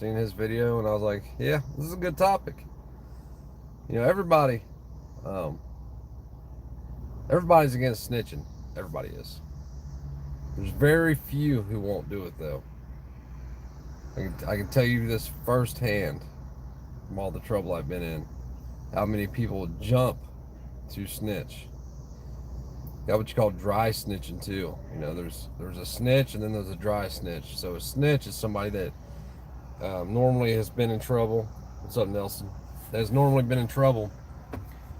seen his video, and I was like, yeah, this is a good topic. Everybody, um, everybody's against snitching. Everybody is. There's very few who won't do it though. I can tell you this firsthand from all the trouble I've been in. How many people jump to snitch? Got what you call dry snitching too. There's a snitch and then there's a dry snitch. So a snitch is somebody that normally has been in trouble. What's up, Nelson? That has normally been in trouble,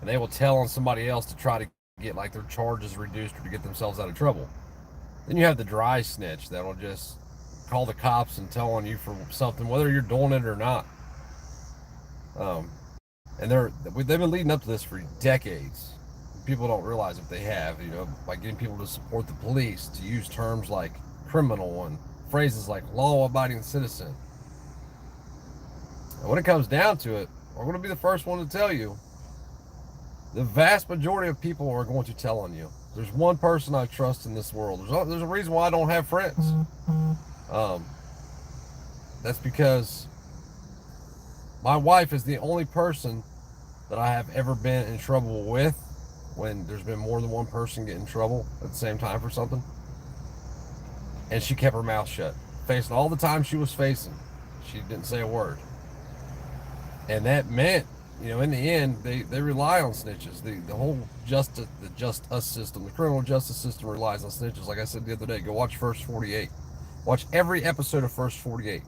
and they will tell on somebody else to try to get like their charges reduced or to get themselves out of trouble. Then you have the dry snitch that'll just call the cops and tell on you for something, whether you're doing it or not. And they've been leading up to this for decades. People don't realize if they have, by getting people to support the police, to use terms like criminal and phrases like law-abiding citizen. And when it comes down to it, I'm going to be the first one to tell you, the vast majority of people are going to tell on you. There's one person I trust in this world. There's a reason why I don't have friends. That's because my wife is the only person that I have ever been in trouble with when there's been more than one person get in trouble at the same time for something. And she kept her mouth shut. Facing all the time she was facing, she didn't say a word. And that meant, in the end, they rely on snitches. The whole justice system, the criminal justice system relies on snitches. Like I said the other day, go watch First 48. Watch every episode of First 48.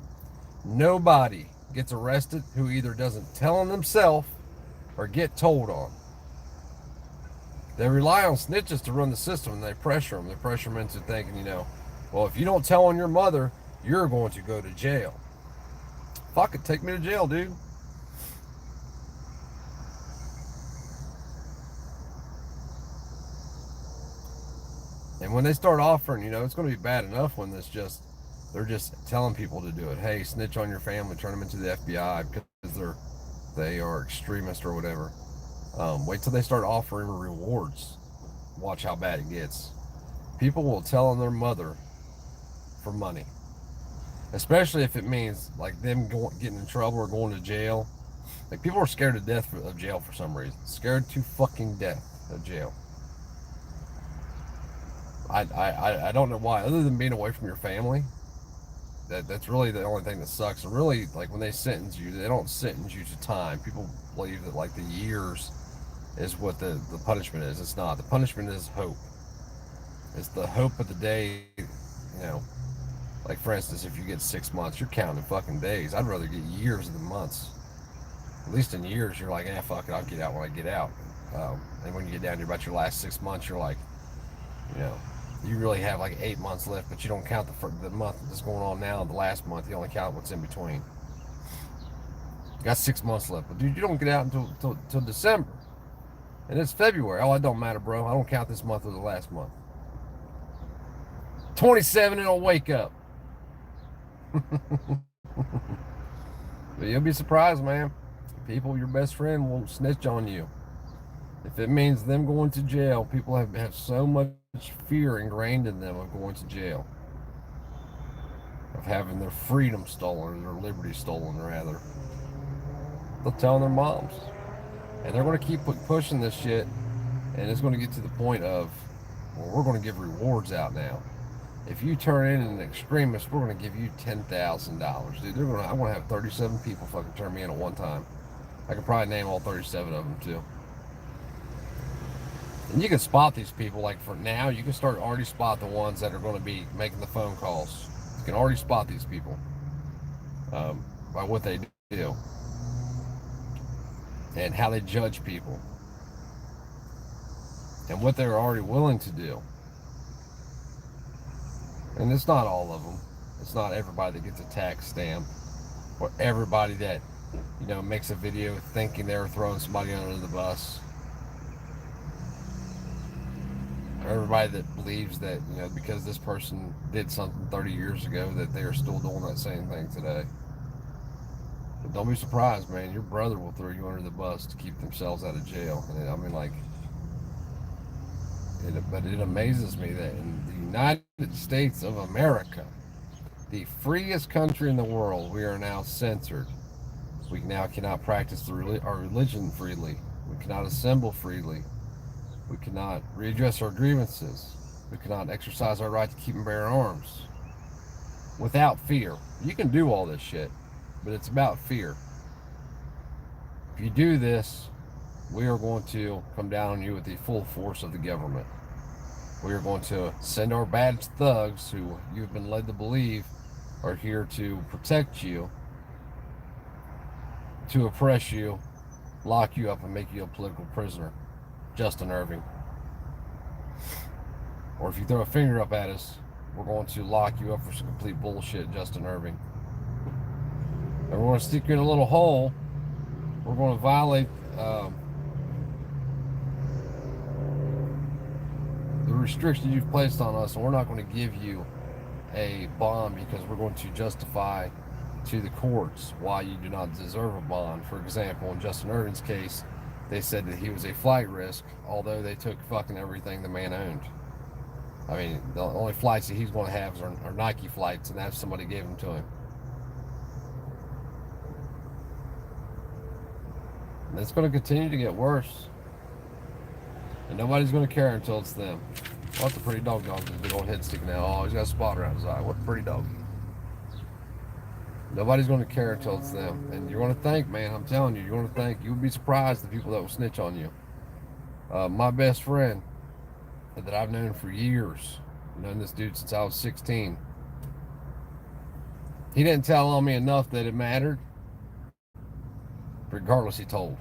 Nobody gets arrested who either doesn't tell on themselves or get told on. They rely on snitches to run the system, and they pressure them. They pressure them into thinking, well, if you don't tell on your mother, you're going to go to jail. Fuck it, take me to jail, dude. And when they start offering, it's going to be bad enough when they're just telling people to do it. Hey, snitch on your family, turn them into the FBI because they are extremists or whatever. Wait till they start offering rewards. Watch how bad it gets. People will tell on their mother for money, especially if it means like them getting in trouble or going to jail. Like, people are scared to death of jail for some reason. Scared to fucking death of jail. I don't know why, other than being away from your family. That's really the only thing that sucks. And really, like, when they sentence you, they don't sentence you to time. People believe that like the years is what the punishment is. It's not. The punishment is hope. It's the hope of the day. Like, for instance, if you get 6 months, you're counting fucking days. I'd rather get years than months. At least in years, you're like, fuck it, I'll get out when I get out. And when you get down to about your last 6 months, you're like, you really have like 8 months left, but you don't count the month that's going on now, the last month. You only count what's in between. You got 6 months left, but dude, you don't get out until December, and it's February. Oh, it don't matter, bro. I don't count this month or the last month. 27 and I'll wake up. But you'll be surprised, man. People, your best friend won't snitch on you. If it means them going to jail, people have so much fear ingrained in them of going to jail, of having their freedom stolen, or their liberty stolen, rather. They'll tell their moms, and they're going to keep pushing this shit, and it's going to get to the point of, well, we're going to give rewards out now. If you turn in an extremist, we're going to give you $10,000, dude. I'm going to have 37 people fucking turn me in at one time. I could probably name all 37 of them too. And you can spot these people. Like, for now, you can already spot the ones that are going to be making the phone calls. You can already spot these people by what they do and how they judge people and what they're already willing to do. And it's not all of them. It's not everybody that gets a tax stamp, or everybody that, makes a video thinking they're throwing somebody under the bus. Everybody that believes that, because this person did something 30 years ago, that they are still doing that same thing today. But don't be surprised, man. Your brother will throw you under the bus to keep themselves out of jail. And but it amazes me that in the United States of America, the freest country in the world, we are now censored. We now cannot practice our religion freely. We cannot assemble freely. We cannot readdress our grievances. We cannot exercise our right to keep and bear arms without fear. You can do all this shit, but it's about fear. If you do this, we are going to come down on you with the full force of the government. We are going to send our bad thugs, who you've been led to believe are here to protect you, to oppress you, lock you up, and make you a political prisoner. Justin Irving. Or if you throw a finger up at us, we're going to lock you up for some complete bullshit, Justin Irving. And we're going to stick you in a little hole. We're going to violate the restrictions you've placed on us, and we're not going to give you a bond because we're going to justify to the courts why you do not deserve a bond. For example, in Justin Irving's case, they said that he was a flight risk, although they took fucking everything the man owned. I mean, the only flights that he's going to have are Nike flights, and that's somebody gave them to him. And it's going to continue to get worse. And nobody's going to care until it's them. What's a pretty dog with his big old head sticking out? Oh, he's got a spot around his eye. What a pretty dog. Nobody's going to care until it's them. And you're going to think, man, I'm telling you, you're going to think, you would be surprised the people that will snitch on you. My best friend that I've known for years, I've known this dude since I was 16. He didn't tell on me enough that it mattered. Regardless, he told.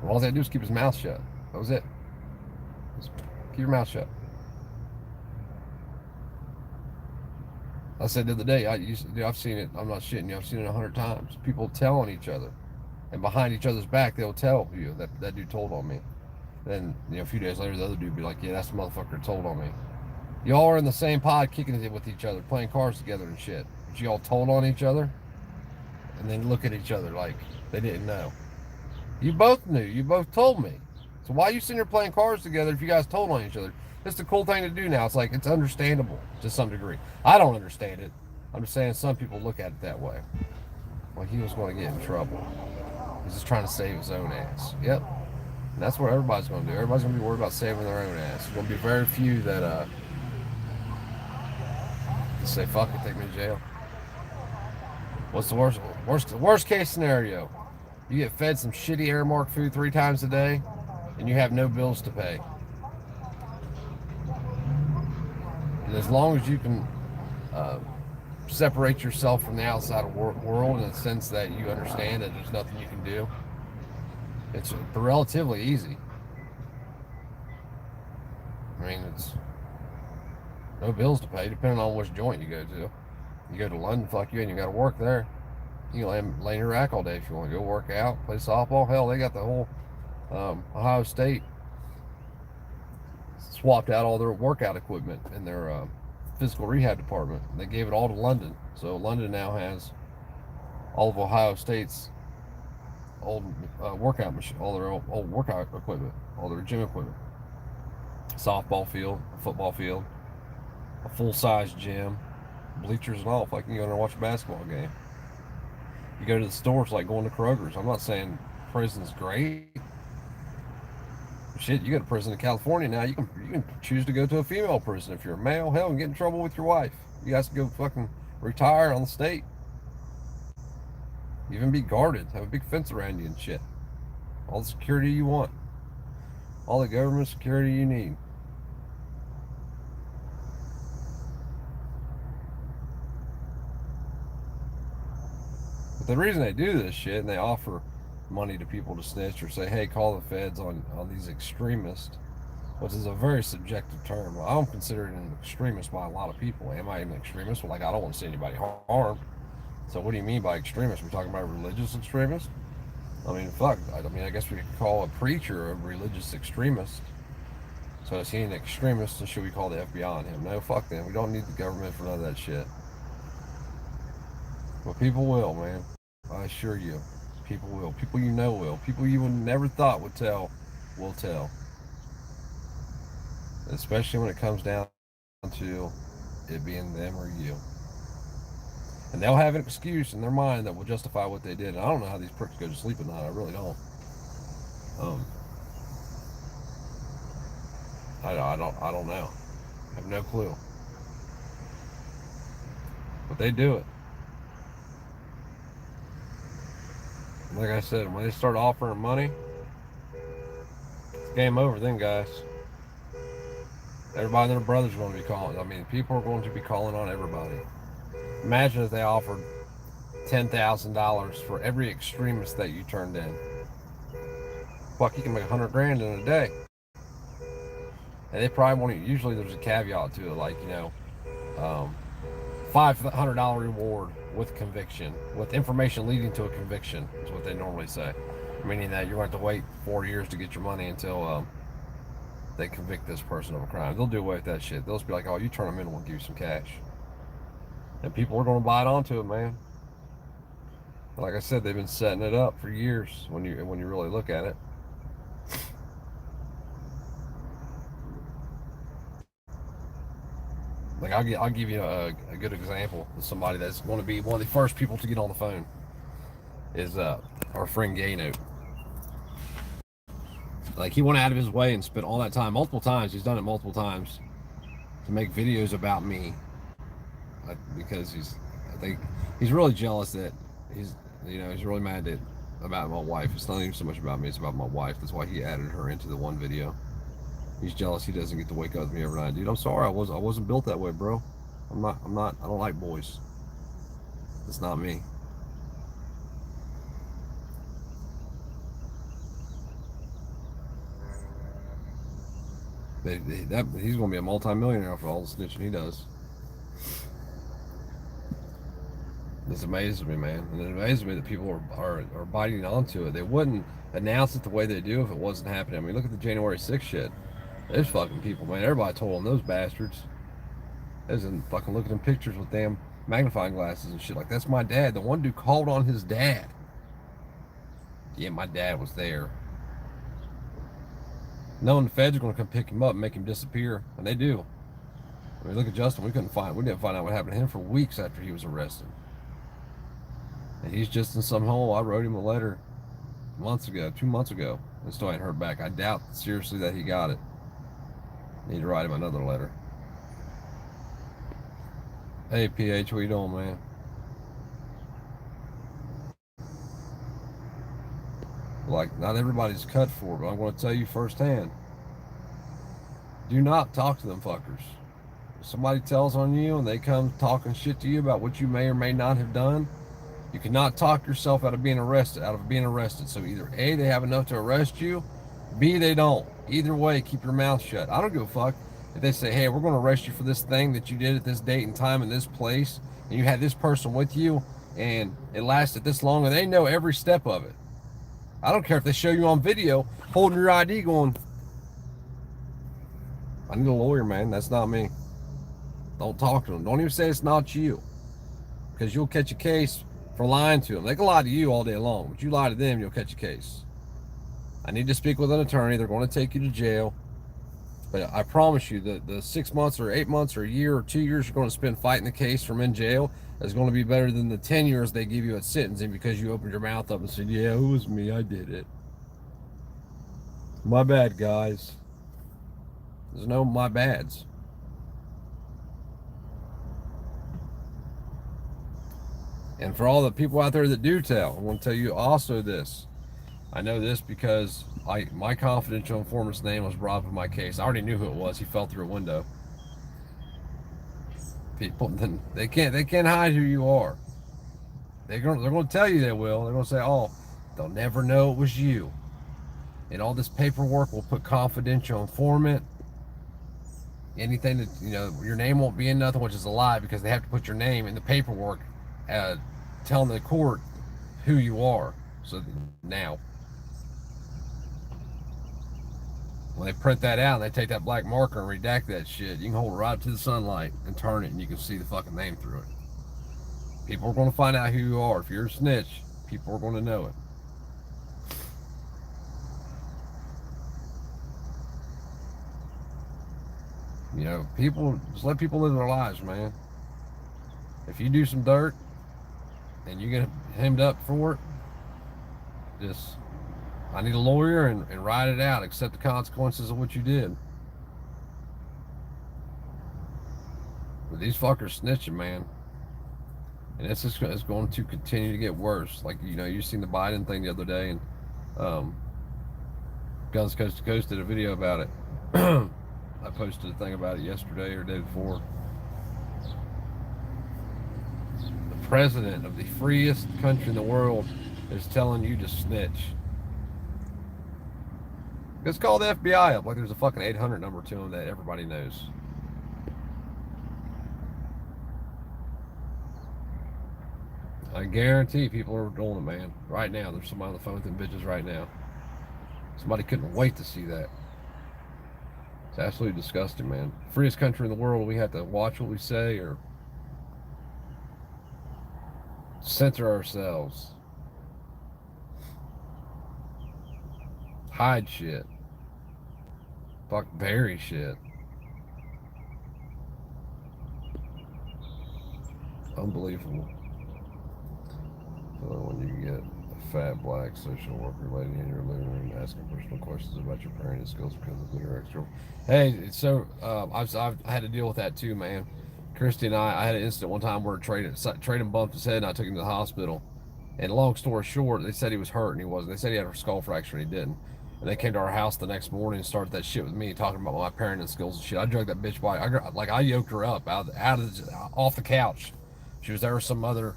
All he had to do was keep his mouth shut. That was it. Just keep your mouth shut. I said the other day, I've seen it. I'm not shitting you. I've seen it 100 times. People tell on each other, and behind each other's back, they'll tell you that dude told on me. Then, a few days later, the other dude will be like, yeah, that's the motherfucker that told on me. Y'all are in the same pod kicking it with each other, playing cards together and shit. But y'all told on each other, and then look at each other like they didn't know. You both knew. You both told me. So why are you sitting here playing cards together if you guys told on each other? It's the cool thing to do now. It's like, it's understandable to some degree. I don't understand it. I'm just saying some people look at it that way. Well, he was going to get in trouble. He's just trying to save his own ass. Yep. And that's what everybody's going to do. Everybody's going to be worried about saving their own ass. There's going to be very few that just say, fuck it, take me to jail. What's the worst case scenario? You get fed some shitty Airmark food 3 times a day, and you have no bills to pay. And as long as you can separate yourself from the outside world in the sense that you understand that there's nothing you can do, it's relatively easy. I mean, it's no bills to pay, depending on which joint you go to. You go to London, fuck you, and you got to work there. You can lay in your rack all day if you want to go work out, play softball. Hell, they got the whole Ohio State swapped out all their workout equipment in their physical rehab department. They gave it all to London. So London now has all of Ohio State's old workout machine, all their old workout equipment, all their gym equipment. Softball field, a football field, a full-size gym, bleachers and all. If I can go in there and watch a basketball game. You go to the stores like going to Kroger's. I'm not saying prison's great. Shit, you go to prison in California now. You can choose to go to a female prison if you're a male. Hell, and get in trouble with your wife. You guys can go fucking retire on the state. Even be guarded. Have a big fence around you and shit. All the security you want. All the government security you need. But the reason they do this shit, and they offer money to people to snitch or say, hey, call the feds on these extremists, which is a very subjective term. I don't consider it an extremist by a lot of people. Am I an extremist? Well, like, I don't want to see anybody harmed. So what do you mean by extremist? We're talking about religious extremist? I mean, fuck. I guess we could call a preacher a religious extremist. So is he an extremist, and should we call the FBI on him? No, fuck them. We don't need the government for none of that shit. But people will, man. I assure you. People will. People you know will. People you would never thought would tell will tell. Especially when it comes down to it being them or you. And they'll have an excuse in their mind that will justify what they did. And I don't know how these pricks go to sleep at night. I really don't. Um, I don't know. I have no clue. But they do it. Like I said, when they start offering money, it's game over then, guys. Everybody and their brother's going to be calling. I mean, people are going to be calling on everybody. Imagine if they offered $10,000 for every extremist that you turned in. Fuck, you can make 100 grand in a day. And they probably won't. Usually, there's a caveat to it, like $500 reward with conviction, with information leading to a conviction, is what they normally say. Meaning that you're going to have to wait 4 years to get your money until they convict this person of a crime. They'll do away with that shit. They'll just be like, oh, you turn them in, we'll give you some cash. And people are going to bite onto it, man. Like I said, they've been setting it up for years when you really look at it. Like I'll give you a good example of somebody that's going to be one of the first people to get on the phone is our friend Gaynote. Like, he went out of his way and spent all that time, multiple times. He's done it multiple times to make videos about me, because I think he's really jealous that he's really mad about my wife. It's not even so much about me; it's about my wife. That's why he added her into the one video. He's jealous he doesn't get to wake up with me every night. Dude, I'm sorry. I wasn't built that way, bro. I'm not. I don't like boys. It's not me. He's going to be a multi-millionaire for all the snitching he does. This amazes me, man. And it amazes me that people are biting onto it. They wouldn't announce it the way they do if it wasn't happening. I mean, look at the January 6th shit. There's fucking people, man. Everybody told on those bastards. There's fucking look at them pictures with damn magnifying glasses and shit. Like, that's my dad. The one dude called on his dad. Yeah, my dad was there. Knowing the feds are going to come pick him up and make him disappear. And they do. I mean, look at Justin. We didn't find out what happened to him for weeks after he was arrested. And he's just in some hole. I wrote him a letter 2 months ago, and still ain't heard back. I doubt seriously that he got it. Need to write him another letter. Hey, PH, what you doing, man? Like, not everybody's cut for it, but I'm going to tell you firsthand. Do not talk to them fuckers. If somebody tells on you and they come talking shit to you about what you may or may not have done, you cannot talk yourself out of being arrested. So either A, they have enough to arrest you, B, they don't. Either way, keep your mouth shut. I don't give a fuck if they say, hey, we're going to arrest you for this thing that you did at this date and time in this place, and you had this person with you, and it lasted this long, and they know every step of it. I don't care if they show you on video holding your ID going, I need a lawyer, man. That's not me. Don't talk to them. Don't even say it's not you, because you'll catch a case for lying to them. They can lie to you all day long, but you lie to them, you'll catch a case. I need to speak with an attorney. They're going to take you to jail. But I promise you that the 6 months or 8 months or a year or 2 years you're going to spend fighting the case from in jail is going to be better than the 10 years they give you at sentencing because you opened your mouth up and said, yeah, it was me. I did it. My bad, guys. There's no my bads. And for all the people out there that do tell, I want to tell you also this. I know this because my confidential informant's name was brought up in my case. I already knew who it was. He fell through a window. People, they can't hide who you are. They're going to tell you they will. They're going to say, oh, they'll never know it was you. And all this paperwork will put confidential informant. Anything that, your name won't be in nothing, which is a lie because they have to put your name in the paperwork, telling the court who you are. So now, when they print that out and they take that black marker and redact that shit, you can hold it right up to the sunlight and turn it and you can see the fucking name through it. People are going to find out who you are. If you're a snitch, people are going to know it. You know, people, just let people live their lives, man. If you do some dirt and you get hemmed up for it, just, I need a lawyer and ride it out. Accept the consequences of what you did. But these fuckers snitching, man. And it's going to continue to get worse. Like, you know, you seen the Biden thing the other day, and um, Guns Coast to Coast did a video about it. I posted a thing about it yesterday or the day before. The president of the freest country in the world is telling you to snitch. Just call the FBI up like there's a fucking 800 number to them that everybody knows. I guarantee people are doing it, man. Right now, there's somebody on the phone with them bitches right now. Somebody couldn't wait to see that. It's absolutely disgusting, man. Freest country in the world, we have to watch what we say or censor ourselves. Hide shit. Fuck, bury shit. Unbelievable. So when you get a fat black social worker lady in your living room asking personal questions about your parenting skills because of their extra. Hey, so I've had to deal with that too, man. Christy and I had an incident one time where Traden bumped his head and I took him to the hospital. And long story short, they said he was hurt and he wasn't. They said he had a skull fracture and he didn't. And they came to our house the next morning and started that shit with me, talking about my parenting skills and shit. I drugged that bitch by, I yoked her up off the couch. She was there with some other,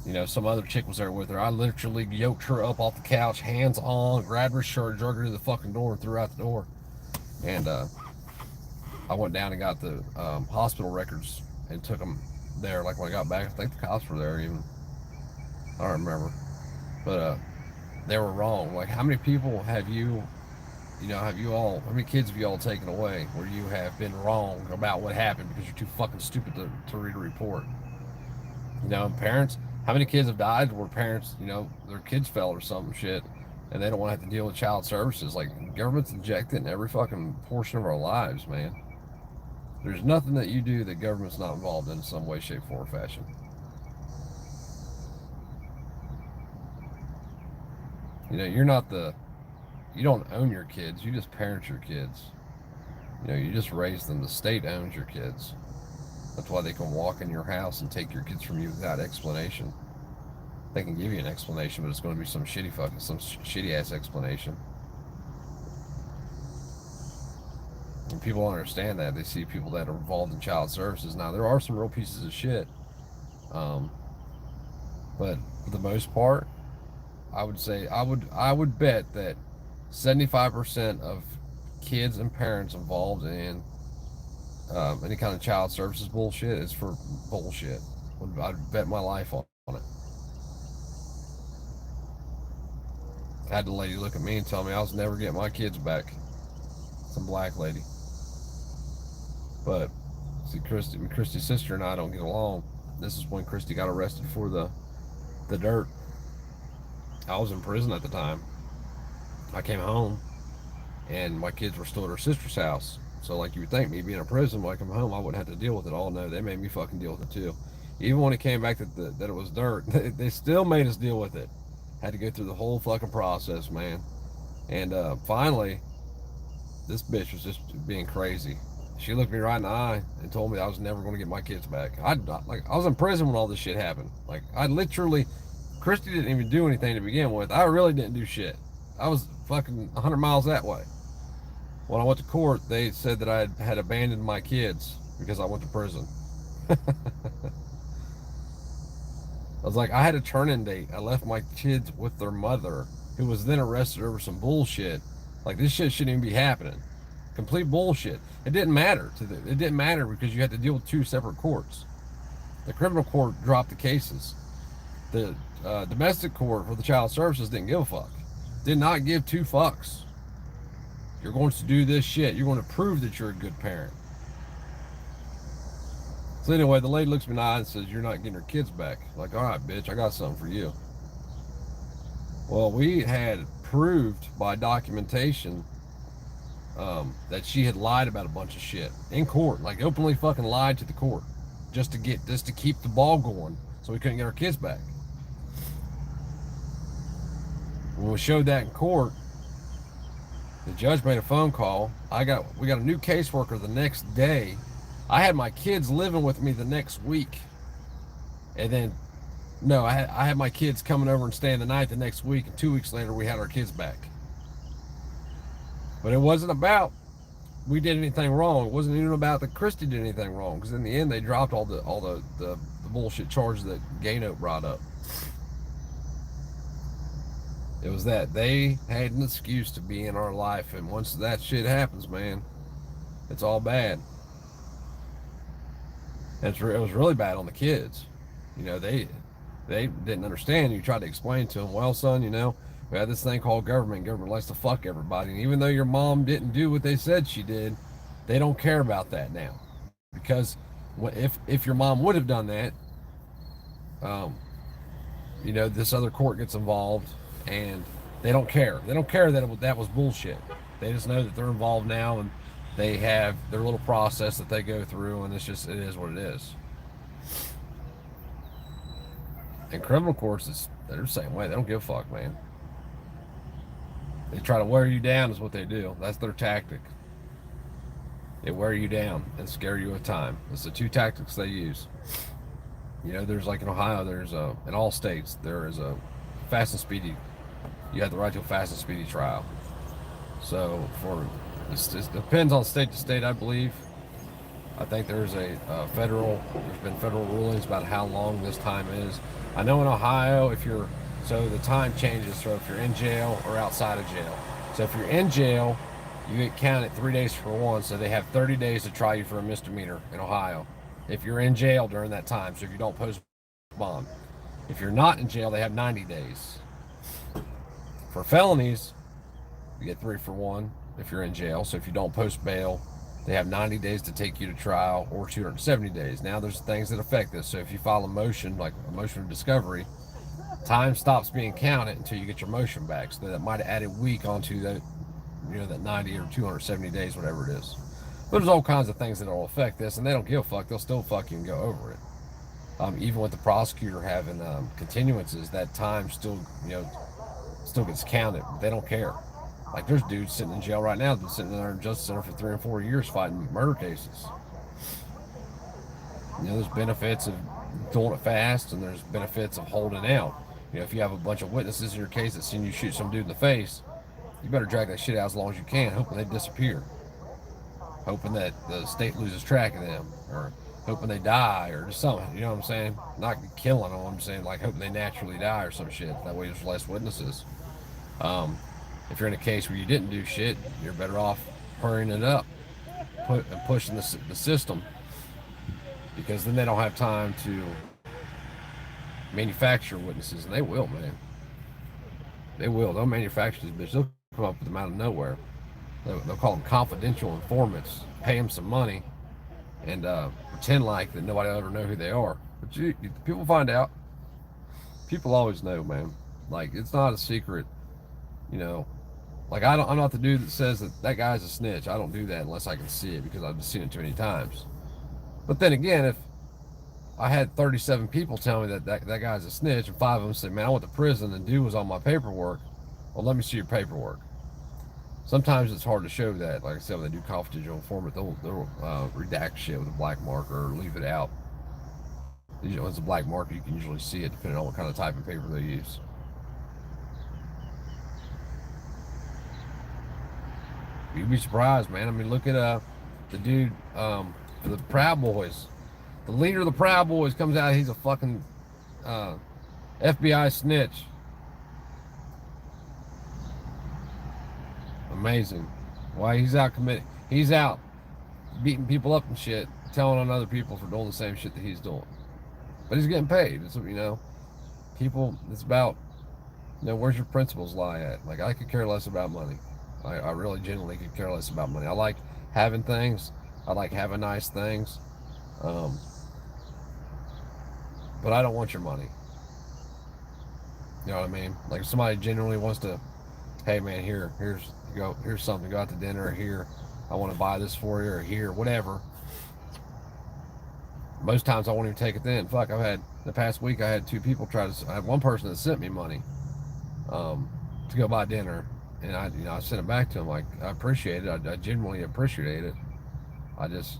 you know, some other chick was there with her. I literally yoked her up off the couch, hands on, grabbed her shirt, drug her to the fucking door, and threw her out the door. And I went down and got the hospital records and took them there. Like when I got back, I think the cops were there even. I don't remember, but they were wrong. Like, how many people have you know, how many kids have you all taken away where you have been wrong about what happened because you're too fucking stupid to read a report? You know, parents, how many kids have died where parents, you know, their kids fell or some shit and they don't want to have to deal with child services? Like, government's injected in every fucking portion of our lives, man. There's nothing that you do that government's not involved in some way, shape, form, or fashion. You know, you don't own your kids, you just parent your kids. You know, you just raise them. The state owns your kids. That's why they can walk in your house and take your kids from you without explanation. They can give you an explanation, but it's going to be some shitty ass explanation. And people don't understand that. They see people that are involved in child services. Now, there are some real pieces of shit. But for the most part, I would say I would bet that 75% of kids and parents involved in any kind of child services bullshit is for bullshit. I'd bet my life on it. I had the lady look at me and tell me I was never getting my kids back. Some black lady. But see, Christy's sister and I don't get along. This is when Christy got arrested for the dirt. I was in prison at the time. I came home and my kids were still at her sister's house. So like you would think, me being in prison, when I come home, I wouldn't have to deal with it all. No, they made me fucking deal with it too. Even when it came back that it was dirt, they still made us deal with it. Had to go through the whole fucking process, man. And finally, this bitch was just being crazy. She looked me right in the eye and told me I was never going to get my kids back. I was in prison when all this shit happened. Like, I literally, Christy didn't even do anything to begin with. I really didn't do shit. I was fucking 100 miles that way. When I went to court, they said that I had abandoned my kids because I went to prison. I was like, I had a turn-in date. I left my kids with their mother, who was then arrested over some bullshit. Like, this shit shouldn't even be happening. Complete bullshit. It didn't matter it didn't matter because you had to deal with two separate courts. The criminal court dropped the cases. The domestic court for the child services didn't give a fuck. Did not give two fucks. You're going to do this shit. You're going to prove that you're a good parent. So anyway, the lady looks me in the eye and says, you're not getting your kids back. Like, all right, bitch, I got something for you. Well, we had proved by documentation that she had lied about a bunch of shit in court, like openly fucking lied to the court, just to keep the ball going, so we couldn't get our kids back. When we showed that in court, the judge made a phone call. We got a new caseworker the next day. I had my kids living with me the next week, and then no, I had my kids coming over and staying the night the next week, and 2 weeks later we had our kids back. But it wasn't about we did anything wrong. It wasn't even about that Christy did anything wrong, because in the end they dropped all the bullshit charges that Gano brought up. It was that they had an excuse to be in our life, and once that shit happens, man, it's all bad. And it was really bad on the kids. You know, they didn't understand. You tried to explain to them, well, son, you know, we have this thing called government. Government likes to fuck everybody. And even though your mom didn't do what they said she did, they don't care about that now. Because if your mom would have done that, you know, this other court gets involved, and they don't care. They don't care that that was bullshit. They just know that they're involved now, and they have their little process that they go through, and it is what it is. And criminal courts, they're the same way. They don't give a fuck, man. They try to wear you down is what they do. That's their tactic. They wear you down and scare you with time. It's the two tactics they use. You know, there's like in Ohio, in all states, there is a fast and speedy. You have the right to a fast and speedy trial. So it depends on state to state, I believe. I think there's there's been federal rulings about how long this time is. I know in Ohio, so the time changes, so if you're in jail or outside of jail. So if you're in jail, you get counted 3 days for one, so they have 30 days to try you for a misdemeanor in Ohio. If you're in jail during that time, so if you don't post bond. If you're not in jail, they have 90 days. For felonies, you get 3 for 1 if you're in jail. So if you don't post bail, they have 90 days to take you to trial, or 270 days. Now there's things that affect this. So if you file a motion, like a motion of discovery, time stops being counted until you get your motion back. So that might add a week onto that, you know, that 90 or 270 days, whatever it is. But there's all kinds of things that will affect this, and they don't give a fuck. They'll still fucking go over it. Even with the prosecutor having continuances, that time still gets counted. They don't care. Like, there's dudes sitting in jail right now that's sitting in our justice center for 3 and 4 years fighting murder cases. You know, there's benefits of doing it fast, and there's benefits of holding out. You know, if you have a bunch of witnesses in your case that seen you shoot some dude in the face, you better drag that shit out as long as you can, hoping they disappear. Hoping that the state loses track of them, or hoping they die, or just something, you know what I'm saying? Not killing them, I'm saying, like, hoping they naturally die or some shit. That way there's less witnesses. If you're in a case where you didn't do shit, you're better off hurrying it up, and pushing the system, because then they don't have time to manufacture witnesses, and they will, man. They will. They'll manufacture these bitches. They'll come up with them out of nowhere. They'll call them confidential informants, pay them some money, and pretend like that nobody will ever know who they are. But people find out. People always know, man. Like, it's not a secret, you know. Like, I'm not the dude that says that guy's a snitch. I don't do that unless I can see it, because I've just seen it too many times. But then again, if I had 37 people tell me that guy's a snitch, and 5 of them say, man, I went to prison and dude was on my paperwork, well, let me see your paperwork. Sometimes it's hard to show that. Like I said, when they do confidential informant, they'll redact shit with a black marker or leave it out. You know, it's a black marker, you can usually see it depending on what kind of type of paper they use. You'd be surprised, man. I mean, look at the dude for the Proud Boys. The leader of the Proud Boys comes out, he's a fucking FBI snitch. Amazing. Why he's out beating people up and shit, telling on other people for doing the same shit that he's doing. But he's getting paid. It's, you know, people, it's about, you know, where's your principles lie at? Like, I could care less about money. I really genuinely could care less about money. I like having things. I like having nice things. But I don't want your money. You know what I mean? Like, if somebody genuinely wants to, hey man, here's You go, here's something, go out to dinner, or here, I want to buy this for you, or here, whatever. Most times I won't even take it then. Fuck, the past week I had two people I had one person that sent me money to go buy dinner, and I sent it back to him. Like, I appreciate it. I genuinely appreciate it. I just,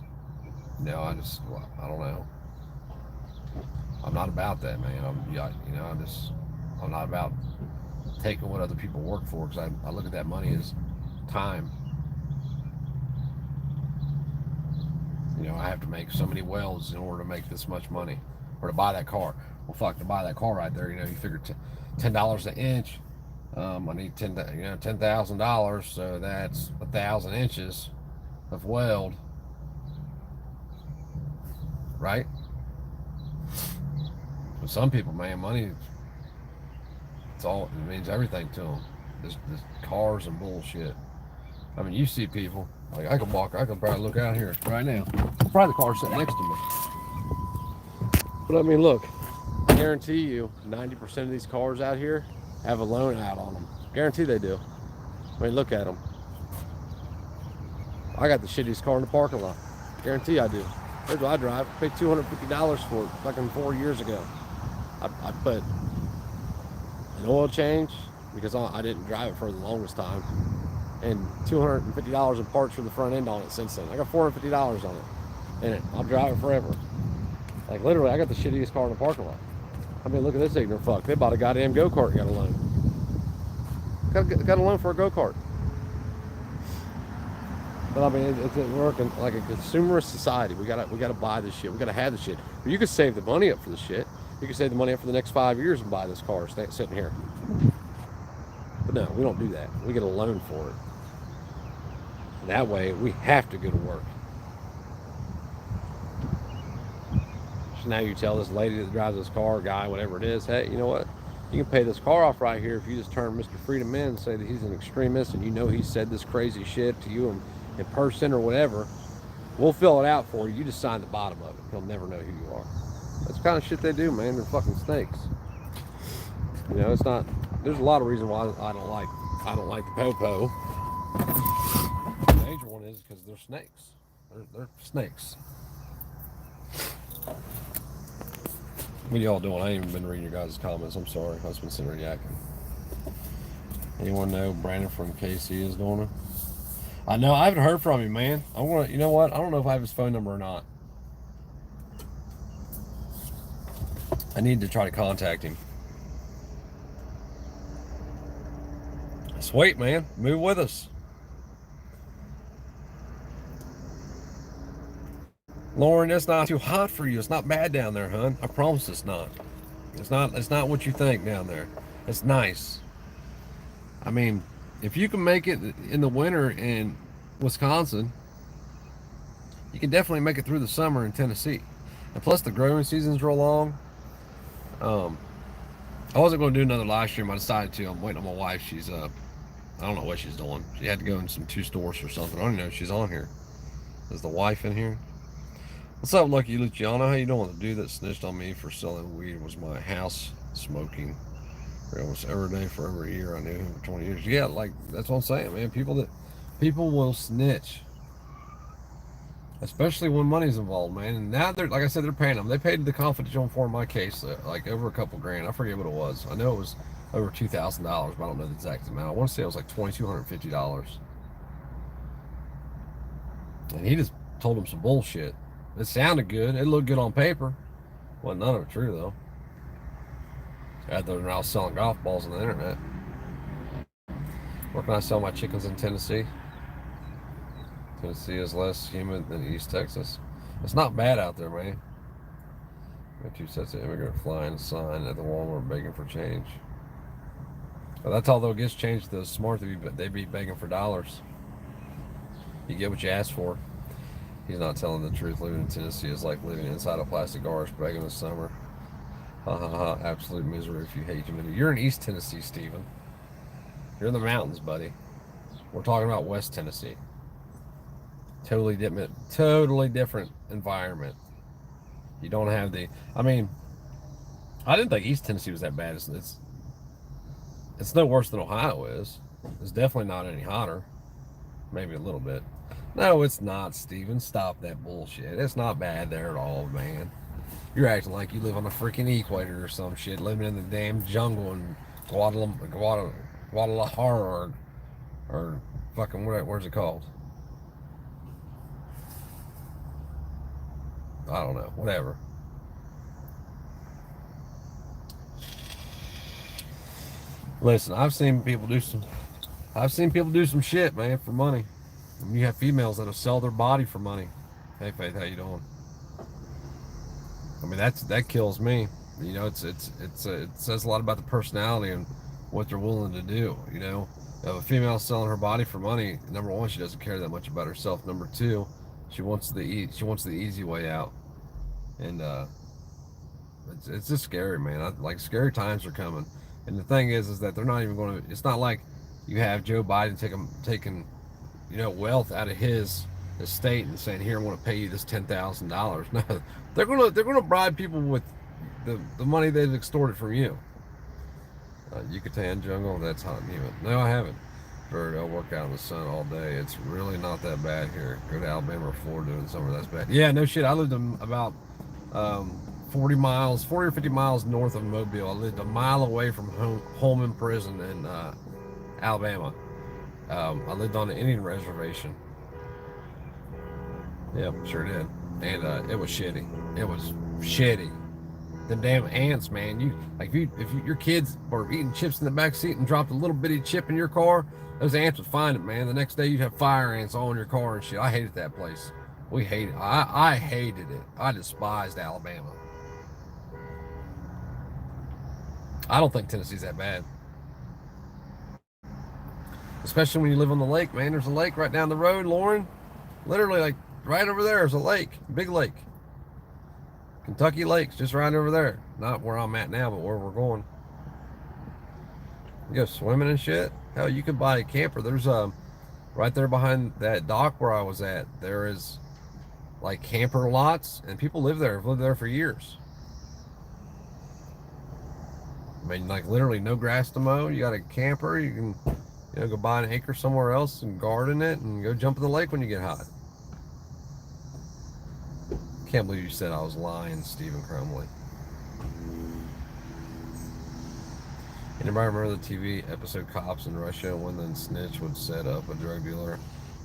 well, I don't know. I'm not about that, man. I'm not about taking what other people work for, because I look at that money as time. I have to make so many welds in order to make this much money, or to buy that car. Well, fuck, to buy that car right there, you figure $10 an inch. I need $10,000, so that's 1,000 inches of weld, right? For some people, man, money, it means everything to them. This cars and bullshit. I mean, you see people, like, I can probably look out here right now. Probably the car sitting next to me. But I mean, look, I guarantee you 90% of these cars out here have a loan out on them. Guarantee they do. I mean, look at them. I got the shittiest car in the parking lot. Guarantee I do. Here's what I drive. I paid $250 for it fucking 4 years ago. I put an oil change, because I didn't drive it for the longest time, and $250 in parts for the front end on it since then. I got $450 on it in it. I'll drive it forever. Like, literally, I got the shittiest car in the parking lot. I mean, look at this ignorant fuck. They bought a goddamn go-kart and got a loan. Got a loan for a go-kart. But I mean, it's working like a consumerist society. We gotta buy this shit. We gotta have this shit. But you could save the money up for the shit. You could save the money up for the next 5 years and buy this car sitting here. But no, we don't do that. We get a loan for it. And that way, we have to go to work. So now you tell this lady that drives this car, guy, whatever it is, hey, you know what? You can pay this car off right here if you just turn Mr. Freedom in and say that he's an extremist, and he said this crazy shit to you in person or whatever. We'll fill it out for you. You just sign the bottom of it. He'll never know who you are. That's the kind of shit they do, man. They're fucking snakes. It's not. There's a lot of reasons why I don't like the popo. The major one is because they're snakes. They're snakes. What y'all doing? I ain't even been reading your guys' comments. I'm sorry. I've been sitting there yakking. Anyone know Brandon from KC is doing it? I know. I haven't heard from him, man. You know what? I don't know if I have his phone number or not. I need to try to contact him. Sweet, man. Move with us. Lauren, it's not too hot for you. It's not bad down there, hon. I promise it's not. It's not what you think down there. It's nice. I mean, if you can make it in the winter in Wisconsin, you can definitely make it through the summer in Tennessee. And plus, the growing seasons real long. I wasn't going to do another live stream. I decided to. I'm waiting on my wife. She's I don't know what she's doing. She had to go in some 2 stores or something. I don't even know if she's on here. Is the wife in here? What's up, Lucky Luciano? How you doing? The dude that snitched on me for selling weed was my house smoking almost every day for over a year. I knew him for 20 years. Yeah, like, that's what I'm saying, man. People will snitch, especially when money's involved, man. And now like I said, they're paying them. They paid the confidential informant in my case like over a couple grand. I forget what it was. I know it was over $2,000, but I don't know the exact amount. I want to say it was like $2,250. And he just told him some bullshit. It sounded good. It looked good on paper. Wasn't none of it true, though. Other than I was selling golf balls on the internet. Where can I sell my chickens in Tennessee? Tennessee is less humid than East Texas. It's not bad out there, man. Got 2 sets of immigrant flying sign at the Walmart begging for change. Well, that's although it gets changed. The smart they be begging for dollars. You get what you ask for. He's not telling the truth. Living in Tennessee is like living inside a plastic garbage bag in the summer. Ha ha ha. Absolute misery if you hate humidity. You're in East Tennessee, Steven. You're in the mountains, buddy. We're talking about West Tennessee. Totally different environment. You don't have I mean, I didn't think East Tennessee was that bad. It's no worse than Ohio is. It's definitely not any hotter. Maybe a little bit. No, it's not, Steven. Stop that bullshit. It's not bad there at all, man. You're acting like you live on the freaking equator or some shit, living in the damn jungle in Guadalajara or fucking where's it called? I don't know. Whatever. Listen, I've seen people do some shit, man, for money. And you have females that'll sell their body for money. Hey, Faith, how you doing? I mean, that kills me. You know, it says a lot about the personality and what they're willing to do. You know, if a female selling her body for money, number one, she doesn't care that much about herself. Number two, she wants the easy way out, and it's just scary, man. Like scary times are coming, and the thing is that they're not even going to. It's not like you have Joe Biden taking wealth out of his estate and saying, "Here, I want to pay you this $10,000." No, they're gonna bribe people with the money they've extorted from you. Yucatan jungle, that's hot and humid. No, I haven't. Bird, I'll work out in the sun all day. It's really not that bad here. Go to Alabama or Florida in the summer, that's bad. Yeah, no shit. I lived about 40 or 50 miles north of Mobile. I lived a mile away from Holman Prison in Alabama. I lived on an Indian reservation. Yep, sure did. And it was shitty. It was shitty. The damn ants, man. If your kids were eating chips in the back seat and dropped a little bitty chip in your car, those ants would find it, man. The next day you'd have fire ants all in your car and shit. I hated that place. We hated it. I hated it. I despised Alabama. I don't think Tennessee's that bad. Especially when you live on the lake, man. There's a lake right down the road, Lauren. Literally, like, right over there is a lake. Big lake. Kentucky Lake's just right over there. Not where I'm at now, but where we're going. You go swimming and shit. Hell, you could buy a camper. There's right there behind that dock where I was at. There is like camper lots, and people live there. Have lived there for years. I mean, like literally no grass to mow. You got a camper. You can go buy an acre somewhere else and garden it, and go jump in the lake when you get hot. Can't believe you said I was lying, Stephen Crumley. Anybody remember the TV episode Cops in Russia when the snitch would set up a drug dealer?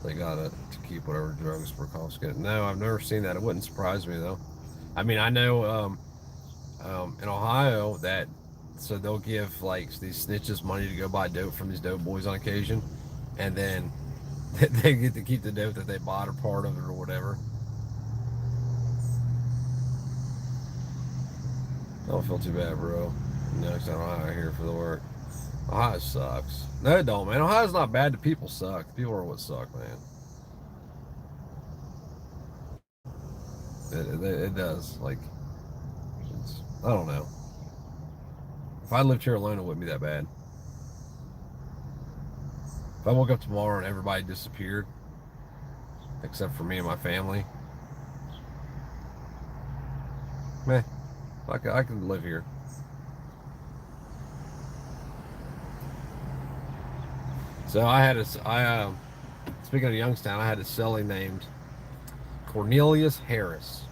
They got it to keep whatever drugs were confiscated. No, I've never seen that. It wouldn't surprise me though. I mean, I know in Ohio so they'll give like these snitches money to go buy dope from these dope boys on occasion, and then they get to keep the dope that they bought or part of it or whatever. Don't feel too bad, bro. Next time Ohio here for the work. Ohio sucks. No, it don't, man. Ohio's not bad. The people suck. The people are what suck, man. It does. Like, I don't know. If I lived here alone, it wouldn't be that bad. If I woke up tomorrow and everybody disappeared, except for me and my family, man, I can live here. So speaking of Youngstown, I had a cellie named Cornelius Harris.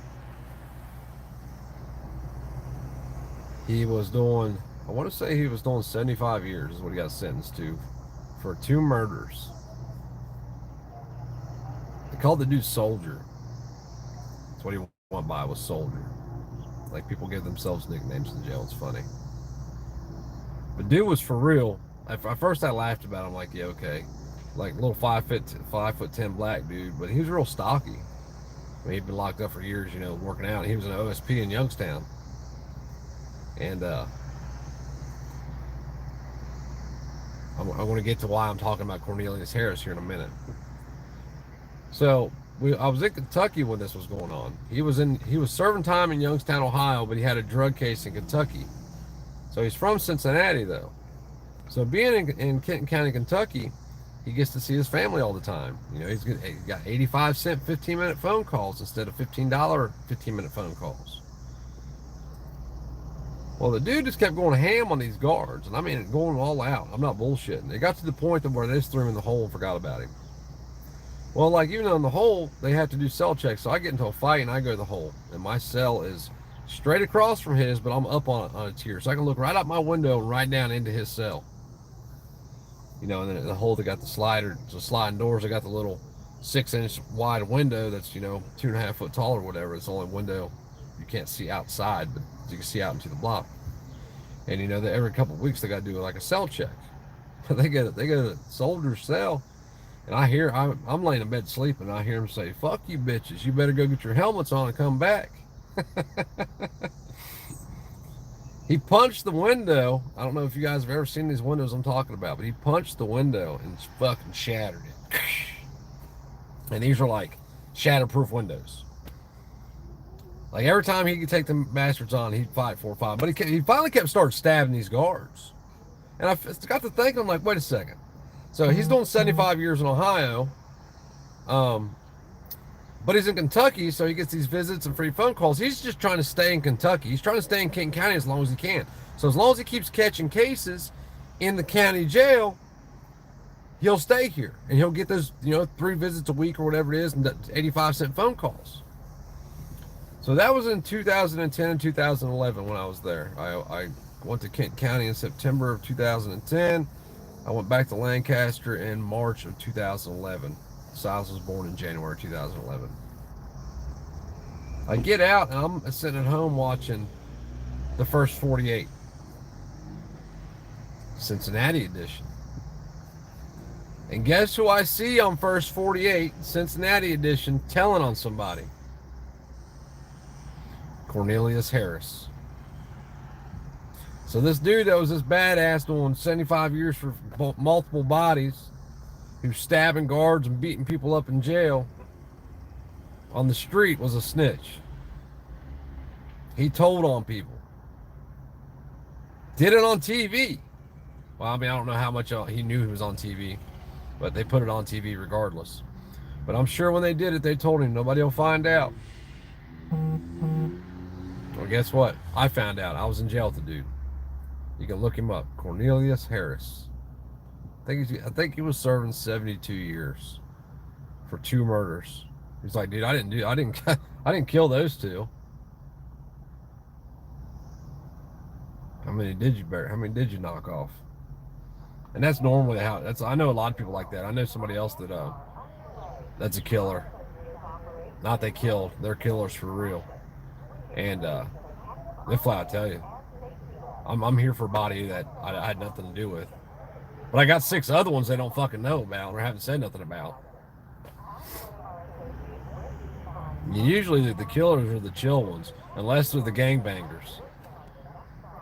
He was doing, I want to say he was doing 75 years is what he got sentenced to for 2 murders. They called the dude Soldier. That's what he went by, was Soldier. Like, people give themselves nicknames in jail. It's funny. But dude was for real. At first I laughed about him, like, yeah, okay. Like, little 5'10" black dude, but he was real stocky. I mean, he'd been locked up for years, working out. He was an OSP in Youngstown. And I'm going to get to why I'm talking about Cornelius Harris here in a minute. So I was in Kentucky when this was going on. He was serving time in Youngstown, Ohio, but he had a drug case in Kentucky. So he's from Cincinnati, though. So being in Kenton County, Kentucky, he gets to see his family all the time. He's got 85-cent 15-minute phone calls instead of $15 15-minute phone calls. Well, the dude just kept going ham on these guards, and I mean, going all out. I'm not bullshitting. It got to the point where they just threw him in the hole and forgot about him. Well, like, even in the hole, they have to do cell checks. So I get into a fight and I go to the hole, and my cell is straight across from his, but I'm up on a tier, so I can look right out my window and right down into his cell. You know, and then the hole, they got the sliding doors. They got the little 6-inch wide window that's, you know, 2.5 foot tall or whatever. It's the only window you can't see outside, but you can see out into the block. And you know, every couple of weeks they got to do like a cell check. They go to the soldier's cell, and I'm laying in bed sleeping, and I hear him say, "Fuck you bitches, you better go get your helmets on and come back." He punched the window. I don't know if you guys have ever seen these windows I'm talking about, but he punched the window and fucking shattered it. And these are like shatterproof windows. Like, every time he could take the bastards on, he'd fight 4 or 5. But he finally kept starting stabbing these guards. And I got to thinking, I'm like, wait a second. So he's doing 75 years in Ohio. But he's in Kentucky, so he gets these visits and free phone calls. He's just trying to stay in Kentucky. He's trying to stay in King County as long as he can. So as long as he keeps catching cases in the county jail, he'll stay here. And he'll get those, you know, 3 visits a week or whatever it is, and 85-cent phone calls. So that was in 2010 and 2011 when I was there. I went to Kent County in September of 2010. I went back to Lancaster in March of 2011. Silas was born in January 2011. I get out and I'm sitting at home watching the first 48, Cincinnati edition. And guess who I see on first 48, Cincinnati edition, telling on somebody? Cornelius Harris. So this dude that was this badass doing 75 years for multiple bodies, who's stabbing guards and beating people up in jail on the street, was a snitch. He told on people. Did it on TV. Well, I mean, I don't know how much he knew he was on TV, but they put it on TV regardless. But I'm sure when they did it, they told him nobody will find out. Well, guess what? I found out. I was in jail with the dude. You can look him up. Cornelius Harris. I think he was serving 72 years for 2 murders. He's like, dude, I didn't kill those 2. How many did you knock off? And that's normally how I know a lot of people like that. I know somebody else that's a killer. Not they killed, they're killers for real. And they flat out tell you, I'm here for a body that I had nothing to do with. But I got 6 other ones they don't fucking know about or haven't said nothing about. Usually the killers are the chill ones, unless they're the gangbangers.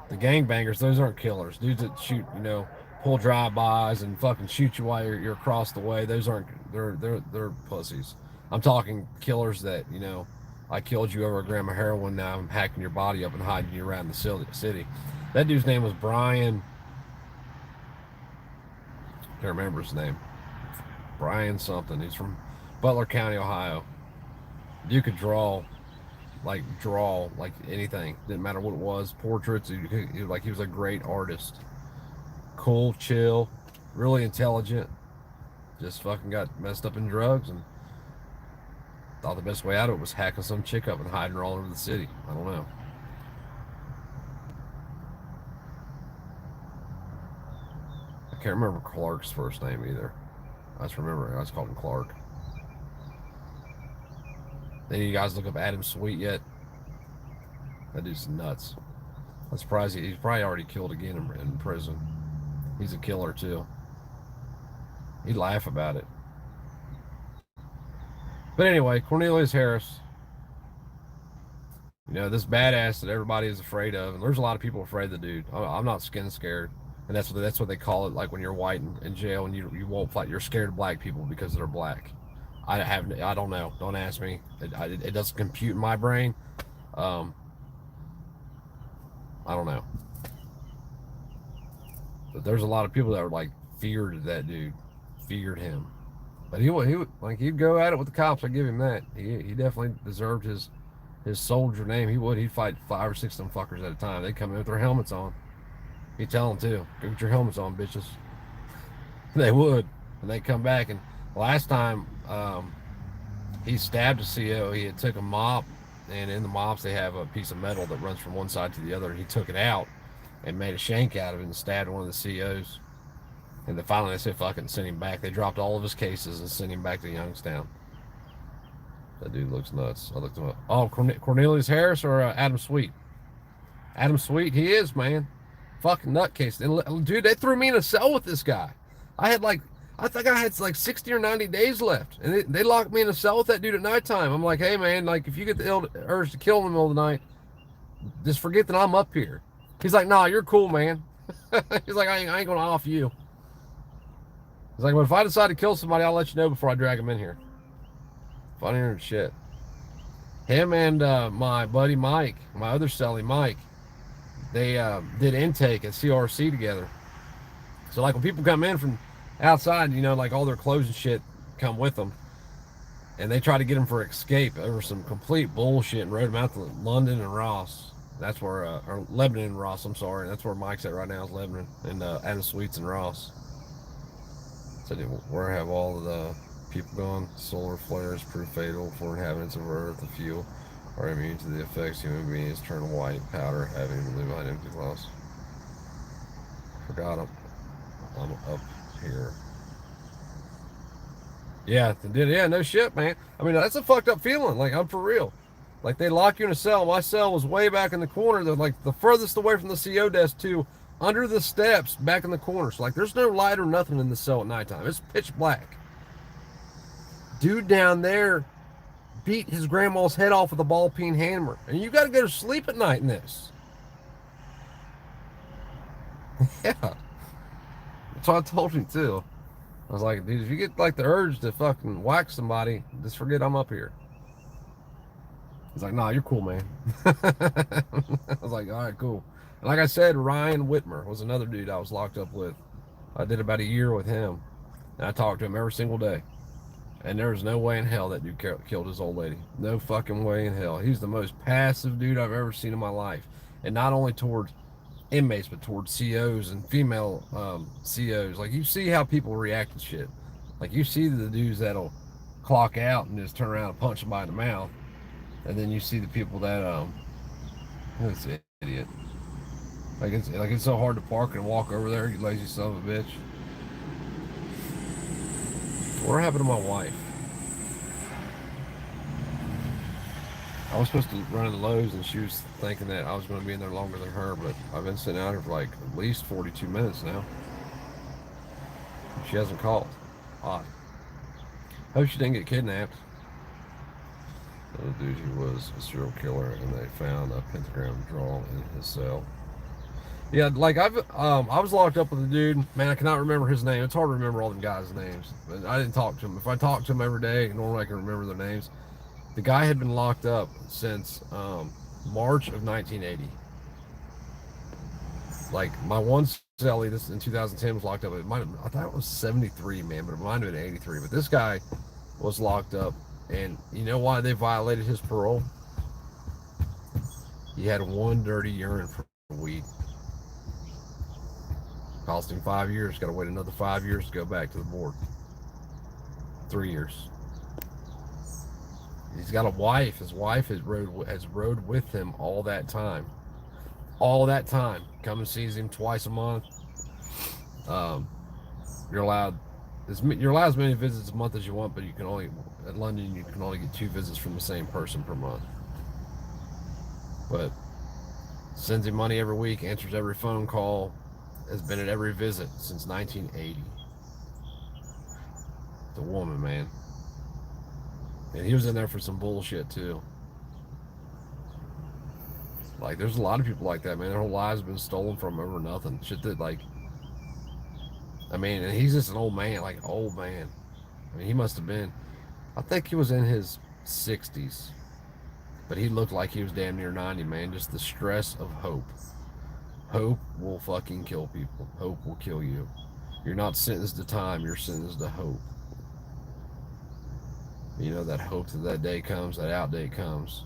The gangbangers, those aren't killers. Dudes that shoot, you know, pull drive-bys and fucking shoot you while you're across the way. Those aren't, they're pussies. I'm talking killers that, you know, I killed you over a gram of heroin, now I'm hacking your body up and hiding you around the city. That dude's name was Brian. Can't remember his name. Brian something. He's from Butler County, Ohio. You could draw like anything. Didn't matter what it was. Portraits. He was a great artist. Cool, chill, really intelligent. Just fucking got messed up in drugs and thought the best way out of it was hacking some chick up and hiding her all over the city. I don't know. I can't remember Clark's first name either. I just remember I just called him Clark. Any of you guys look up Adam Sweet yet? That dude's nuts. I'm surprised he's probably already killed again in prison. He's a killer too. He'd laugh about it. But anyway, Cornelius Harris. You know, this badass that everybody is afraid of, and there's a lot of people afraid of the dude. I'm not skin scared. And that's what they call it, like when you're white in jail and you won't fight. You're scared of black people because they're black. I don't know. Don't ask me. It doesn't compute in my brain. I don't know. But there's a lot of people that were like feared that dude, feared him. But he would like he'd go at it with the cops. I give him that. He definitely deserved his his soldier name, he'd fight 5 or 6 of them fuckers at a time. They'd come in with their helmets on. He'd tell them too, go get your helmets on, bitches. They would. And they'd come back. And last time he stabbed a CO, he had took a mop, and in the mops they have a piece of metal that runs from one side to the other. He took it out and made a shank out of it and stabbed one of the COs. And then finally they said fuck it and sent him back. They dropped all of his cases and sent him back to Youngstown. That dude looks nuts. I looked him up. Oh, Cornelius Harris or Adam Sweet? Adam Sweet, he is, man. Fucking nutcase. And dude, they threw me in a cell with this guy. I think I had like 60 or 90 days left. And they locked me in a cell with that dude at nighttime. I'm like, hey man, like if you get the urge to kill in the middle of the night, just forget that I'm up here. He's like, nah, you're cool, man. He's like, I ain't gonna off you. He's like, well, if I decide to kill somebody, I'll let you know before I drag him in here. Funnier than shit. Him and my buddy Mike, my other cellie Mike, they did intake at CRC together. So like when people come in from outside, you know, like all their clothes and shit come with them, and they try to get them for escape over some complete bullshit and rode them out to London and Ross. That's where, or Lebanon and Ross, I'm sorry. That's where Mike's at right now, is Lebanon, and Adam Sweets and Ross. So where have all of the people gone? Solar flares prove fatal for inhabitants of Earth. The few are immune to the effects. Human beings turn white powder, having to live behind empty glass. Forgot I'm up here. Yeah, they did. Yeah, no shit, man. I mean, that's a fucked up feeling. Like, I'm for real. Like, they lock you in a cell. My cell was way back in the corner. They're like the furthest away from the CO desk, too, under the steps, back in the corner. So, like, there's no light or nothing in the cell at nighttime. It's pitch black. Dude down there beat his grandma's head off with a ball peen hammer. And you got to go to sleep at night in this. Yeah. That's what I told him, too. I was like, dude, if you get, like, the urge to fucking whack somebody, just forget I'm up here. He's like, nah, you're cool, man. I was like, all right, cool. And like I said, Ryan Whitmer was another dude I was locked up with. I did about a year with him. And I talked to him every single day. And there was no way in hell that dude killed his old lady. No fucking way in hell. He's the most passive dude I've ever seen in my life. And not only towards inmates, but towards COs and female COs. Like, you see how people react to shit. Like, you see the dudes that'll clock out and just turn around and punch somebody in the mouth. And then you see the people that, who's an idiot? Like it's so hard to park and walk over there, you lazy son of a bitch. What happened to my wife? I was supposed to run in the Lowe's, and she was thinking that I was going to be in there longer than her, but I've been sitting out here for like at least 42 minutes now. She hasn't called. Odd. Hope she didn't get kidnapped. The dude, he was a serial killer, and they found a pentagram drawn in his cell. Yeah, like I was locked up with a dude. Man, I cannot remember his name. It's hard to remember all them guys' names. But I didn't talk to him. If I talked to him every day, normally I can remember their names. The guy had been locked up since March of 1980. Like, my one cellie, this in 2010, was locked up. I thought it was 73, man, but it might have been 83. But this guy was locked up, and you know why they violated his parole? He had one dirty urine for weed. Cost him 5 years. Got to wait another 5 years to go back to the board. 3 years. He's got a wife. His wife has rode with him all that time. All that time. Come and sees him twice a month. You're allowed as many visits a month as you want, but you can only at London you can only get 2 visits from the same person per month. But sends him money every week, answers every phone call, has been at every visit since 1980. The woman, man. And he was in there for some bullshit too. Like, there's a lot of people like that, man. Their whole lives have been stolen from over nothing. Shit that, like, I mean, and he's just an old man, like, old man. I mean, he must have been, I think he was in his 60s. But he looked like he was damn near 90, man. Just the stress of hope. Hope will fucking kill people. Hope will kill you. You're not sentenced to time, you're sentenced to hope. You know, that hope that day comes, that out day comes.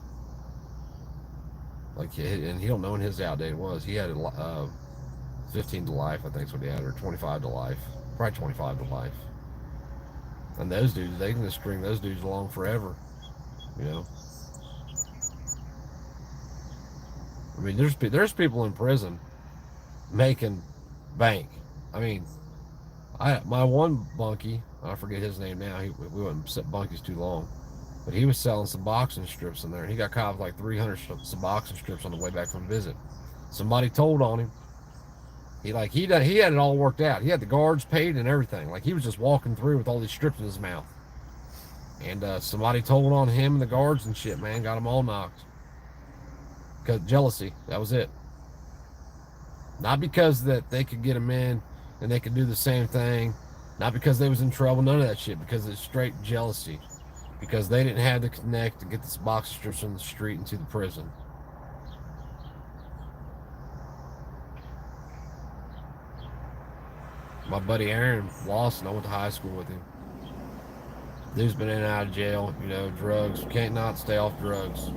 Like, and he don't know when his out date was. He had 15 to life, I think is what he had, or 25 to life. Probably 25 to life. And those dudes, they can just string those dudes along forever. You know. I mean, there's people in prison making bank. I mean, my one bunkie, I forget his name now. We wouldn't set bunkies too long, but he was selling some boxing strips in there. He got caught with like 300 boxing strips on the way back from a visit. Somebody told on him. He had it all worked out. He had the guards paid and everything. Like, he was just walking through with all these strips in his mouth. And somebody told on him and the guards and shit, man. Got them all knocked. Because jealousy. That was it. Not because that they could get him in and they could do the same thing. Not because they was in trouble. None of that shit. Because it's straight jealousy. Because they didn't have to connect to get this box of strips from the street into the prison. My buddy Aaron Lawson, I went to high school with him. Dude's been in and out of jail, you know, drugs. You can't not stay off drugs.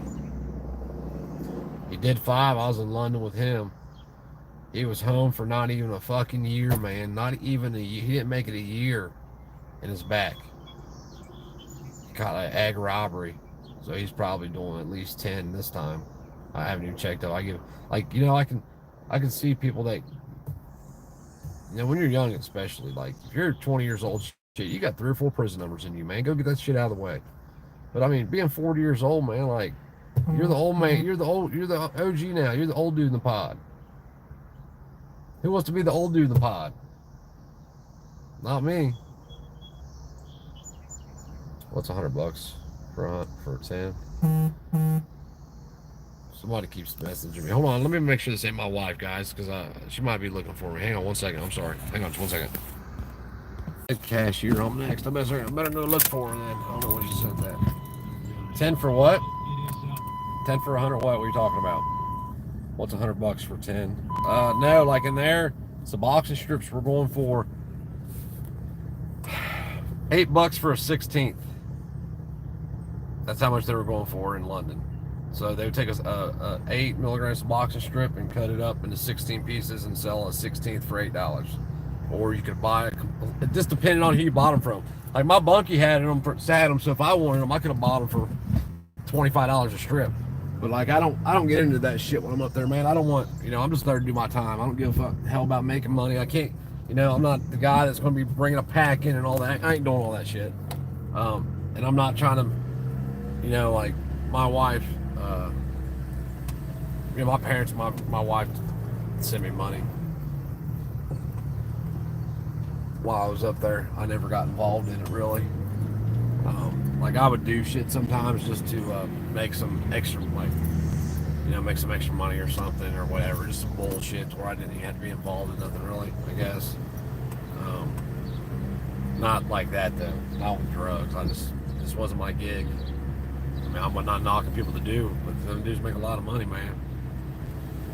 He did 5. I was in London with him. He was home for not even a fucking year, man. Not even a year. He didn't make it a year in his back. He caught an ag robbery. So he's probably doing at least 10 this time. I haven't even checked up. I can see people that, you know, when you're young especially, like, if you're 20 years old, shit, you got 3 or 4 prison numbers in you, man. Go get that shit out of the way. But I mean, being 40 years old, man, like, you're the old man. You're the OG now. You're the old dude in the pod. Who wants to be the old dude in the pod? Not me. What's $100 for 10? Somebody keeps messaging me. Hold on, let me make sure this ain't my wife, guys, because she might be looking for me. Hang on 1 second. I'm sorry. Hang on just 1 second. Cashier, I'm next. I better go look for her then. I don't know what she said that. 10 for what? 10 for 100 what? What are you talking about? What's $100 for 10? No, like in there, some boxing strips we're going for $8 for a 16th. That's how much they were going for in London. So they would take a 8 milligrams of boxing strip and cut it up into 16 pieces and sell a 16th for $8. Or you could buy it just depending on who you bought them from. Like, my bunkie had them, so if I wanted them, I could have bought them for $25 a strip. But like, I don't get into that shit when I'm up there, man. I don't want, you know, I'm just there to do my time. I don't give a hell about making money. I can't, you know, I'm not the guy that's going to be bringing a pack in and all that. I ain't doing all that shit. And I'm not trying to, you know, like, my wife, you know, my parents, my wife sent me money while I was up there. I never got involved in it really. Like, I would do shit sometimes just to make some extra, like, you know, make some extra money or something or whatever, just some bullshit where I didn't even have to be involved in nothing really, I guess. Not like that though, not with drugs. This wasn't my gig. I mean, I'm not knocking people to do, but them dudes make a lot of money, man.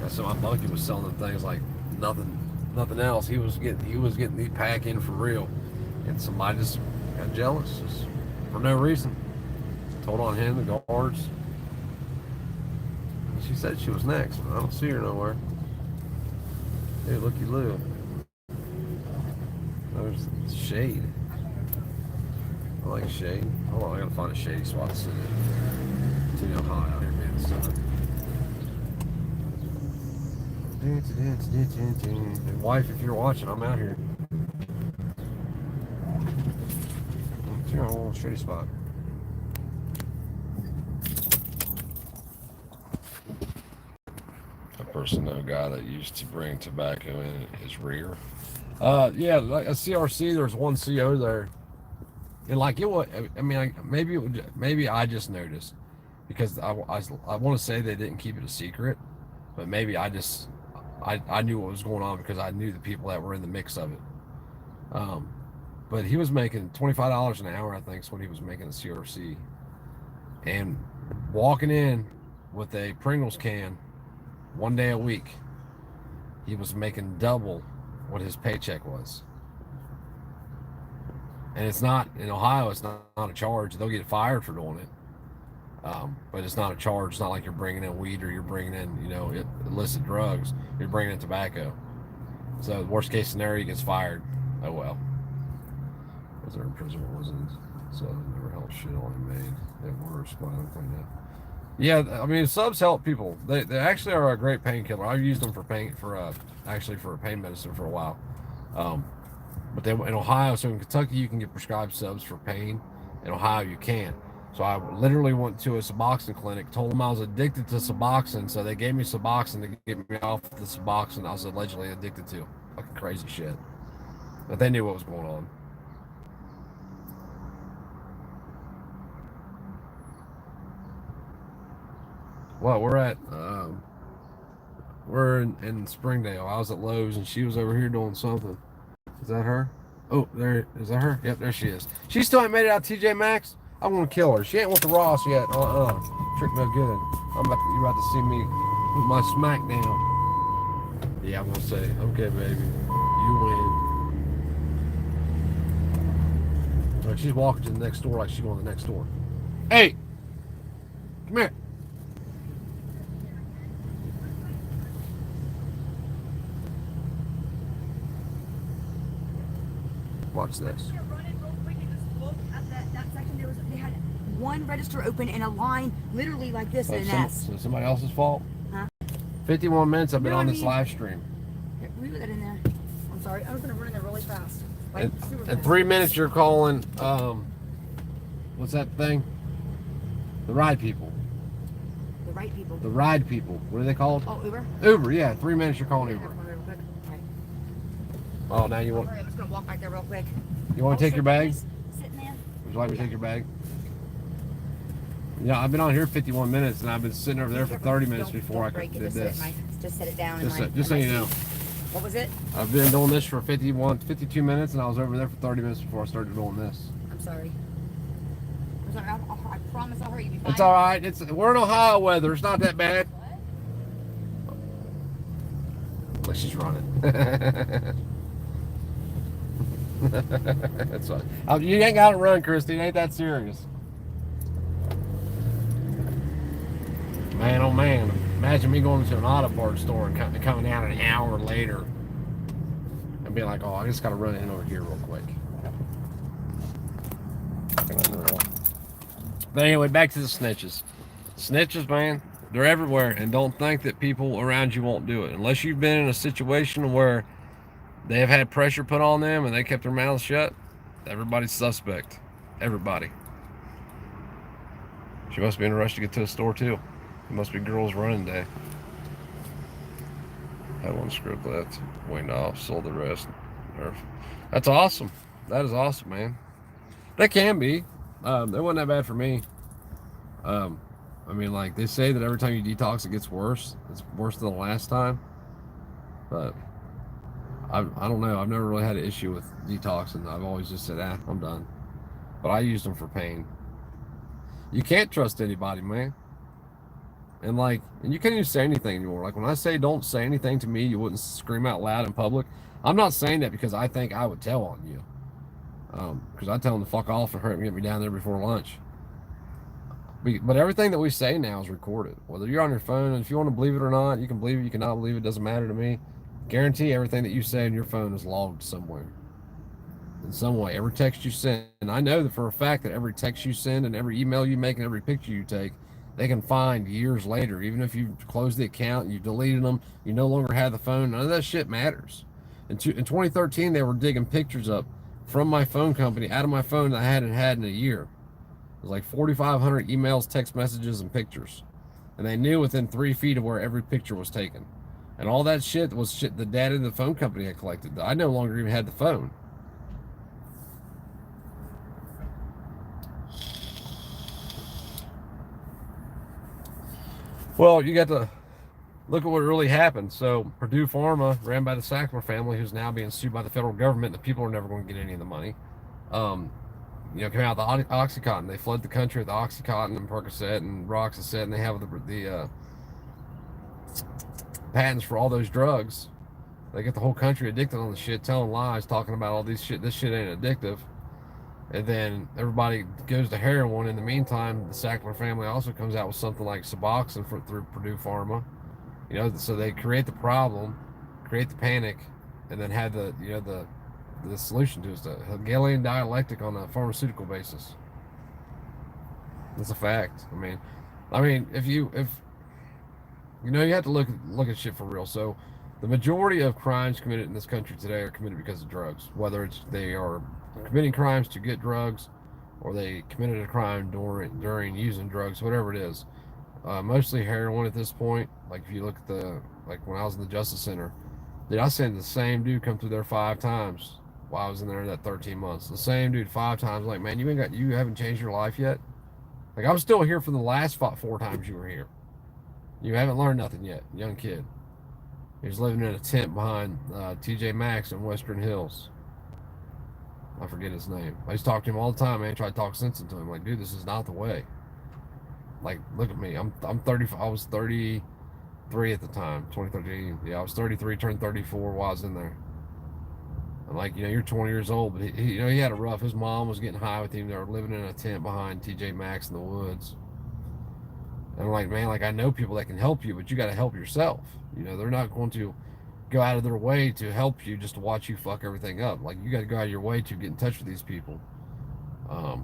So my bunkie was selling them things like nothing else. He was getting the pack in for real, and somebody just got jealous just for no reason. Told on him, the guards. She said she was next, but I don't see her nowhere. Hey, looky loo. There's shade. I like shade. Hold on, I gotta find a shady spot to sit in. It's too high out here, man. And wife, if you're watching, I'm out here. You're on a little shady spot. A person, a guy that used to bring tobacco in his rear. Yeah, like a CRC. There's one CO there, and like it was. I mean, maybe I just noticed because I want to say they didn't keep it a secret, but maybe I knew what was going on because I knew the people that were in the mix of it. But he was making $25 an hour, I think, is what he was making a CRC, and walking in with a Pringles can 1 day a week, he was making double what his paycheck was. And it's not, in Ohio, it's not a charge. They'll get fired for doing it. But it's not a charge. It's not like you're bringing in weed or you're bringing in, illicit drugs. You're bringing in tobacco. So the worst case scenario, he gets fired. Oh well. Was there in prison? What wasn't? So I never held shit on him made it worse, but I don't think that. Yeah, I mean subs help people. They actually are a great painkiller. I've used them for pain actually for pain medicine for a while. Um, but they in Ohio, so in Kentucky you can get prescribed subs for pain. In Ohio you can't. So I literally went to a Suboxone clinic, told them I was addicted to Suboxone, so they gave me Suboxone to get me off the Suboxone I was allegedly addicted to. Fucking crazy shit. But they knew what was going on. Well, we're in Springdale. I was at Lowe's and she was over here doing something. Is that her? Oh, there is that her? Yep, there she is. She still ain't made it out TJ Maxx. I'm gonna kill her. She ain't with the Ross yet. Trick no good. You about to see me with my smack down. Yeah, I'm gonna say, okay, baby, you win. Like she's walking to the next door like she's going to the next door. Hey, come here. Watch this. They had one register open and a line literally like this in an S. So somebody else's fault? Huh? 51 minutes I've been on this live stream. Leave that in there. I'm sorry. I was going to run in there really fast. In 3 minutes you're calling, what's that thing? The ride people. The right people. The ride people. What are they called? Oh, Uber? Uber, yeah. 3 minutes you're calling Uber. Oh, now you want... I'm just going to walk back there real quick. You want to take your bag? Sitting there. Would you like me to take your bag? Yeah, I've been on here 51 minutes and I've been sitting over there for 30 minutes before I did this. Just set it down. Just so you know. What was it? I've been doing this for 52 minutes and I was over there for 30 minutes before I started doing this. I'm sorry. I'm sorry. I promise I'll hurt you. It's all right. We're in Ohio weather. It's not that bad. Like she's running. That's fine. You ain't got to run, Christy. It ain't that serious. Man, oh man. Imagine me going to an auto parts store and coming out an hour later and being like, oh, I just got to run in over here real quick. But anyway, back to the snitches. Snitches, man, they're everywhere. And don't think that people around you won't do it. Unless you've been in a situation where they have had pressure put on them and they kept their mouths shut, everybody's suspect. Everybody. She must be in a rush to get to the store too. It must be girls running day. Had one script left, went off, sold the rest. That's awesome. That is awesome, man. That can be. That wasn't that bad for me. I mean, like they say that every time you detox, it gets worse. It's worse than the last time. But I don't know. I've never really had an issue with detoxing. I've always just said, I'm done. But I used them for pain. You can't trust anybody, man. And you can't even say anything anymore. Like when I say don't say anything to me, you wouldn't scream out loud in public. I'm not saying that because I think I would tell on you. Because I tell them to fuck off and hurt me, get me down there before lunch. But everything that we say now is recorded. Whether you're on your phone, and if you want to believe it or not, you can believe it, you cannot believe it, doesn't matter to me. Guarantee everything that you say on your phone is logged somewhere. In some way. Every text you send. And I know that for a fact that every text you send and every email you make and every picture you take, they can find years later. Even if you closed the account, you deleted them, you no longer have the phone, none of that shit matters. In 2013, they were digging pictures up from my phone company out of my phone that I hadn't had in a year. It was like 4,500 emails, text messages, and pictures. And they knew within 3 feet of where every picture was taken. And all that shit was shit the data the phone company had collected. I no longer even had the phone. Well, you got to look at what really happened. So Purdue Pharma, ran by the Sackler family, who's now being sued by the federal government. The people are never going to get any of the money. Came out with the Oxycontin. They flood the country with the Oxycontin and Percocet and Roxicet, and they have the patents for all those drugs. They get the whole country addicted on the shit, telling lies, talking about all these shit. This shit ain't addictive. And then everybody goes to heroin. In the meantime, the Sackler family also comes out with something like Suboxone through Purdue Pharma. So they create the problem, create the panic, and then have the solution to it. It's a Hegelian dialectic on a pharmaceutical basis. That's a fact. If you have to look at shit for real. So, the majority of crimes committed in this country today are committed because of drugs. Whether they are committing crimes to get drugs, or they committed a crime during using drugs, whatever it is. Mostly heroin at this point. Like if you look at when I was in the Justice Center, dude, I seen the same dude come through there 5 times while I was in there that 13 months. The same dude 5 times. Like, man, you haven't changed your life yet. Like, I was still here for the last 4 times you were here. You haven't learned nothing yet, young kid. He was living in a tent behind TJ Maxx in Western Hills. I forget his name. I used to talk to him all the time, man. Try to talk sense into him. Like, dude, this is not the way. Like, look at me. I'm 30. I was 33 at the time, 2013. Yeah, I was 33, turned 34 while I was in there. I'm like, you're 20 years old, but he had it rough. His mom was getting high with him. They were living in a tent behind TJ Maxx in the woods. And I'm like, man, like, I know people that can help you, but you got to help yourself. They're not going to go out of their way to help you just to watch you fuck everything up. Like, you got to go out of your way to get in touch with these people. The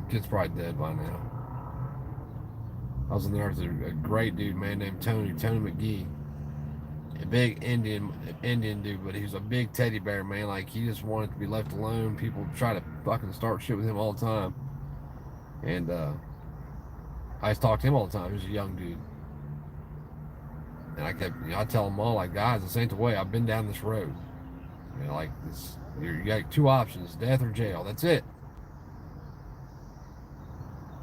kid's probably dead by now. I was in there with a great dude, man, named Tony McGee. A big Indian dude, but he was a big teddy bear, man. Like, he just wanted to be left alone. People try to fucking start shit with him all the time. And I used to talk to him all the time. He was a young dude. And I tell them all, like, guys, this ain't the way. I've been down this road. Like, you got 2 options, death or jail. That's it.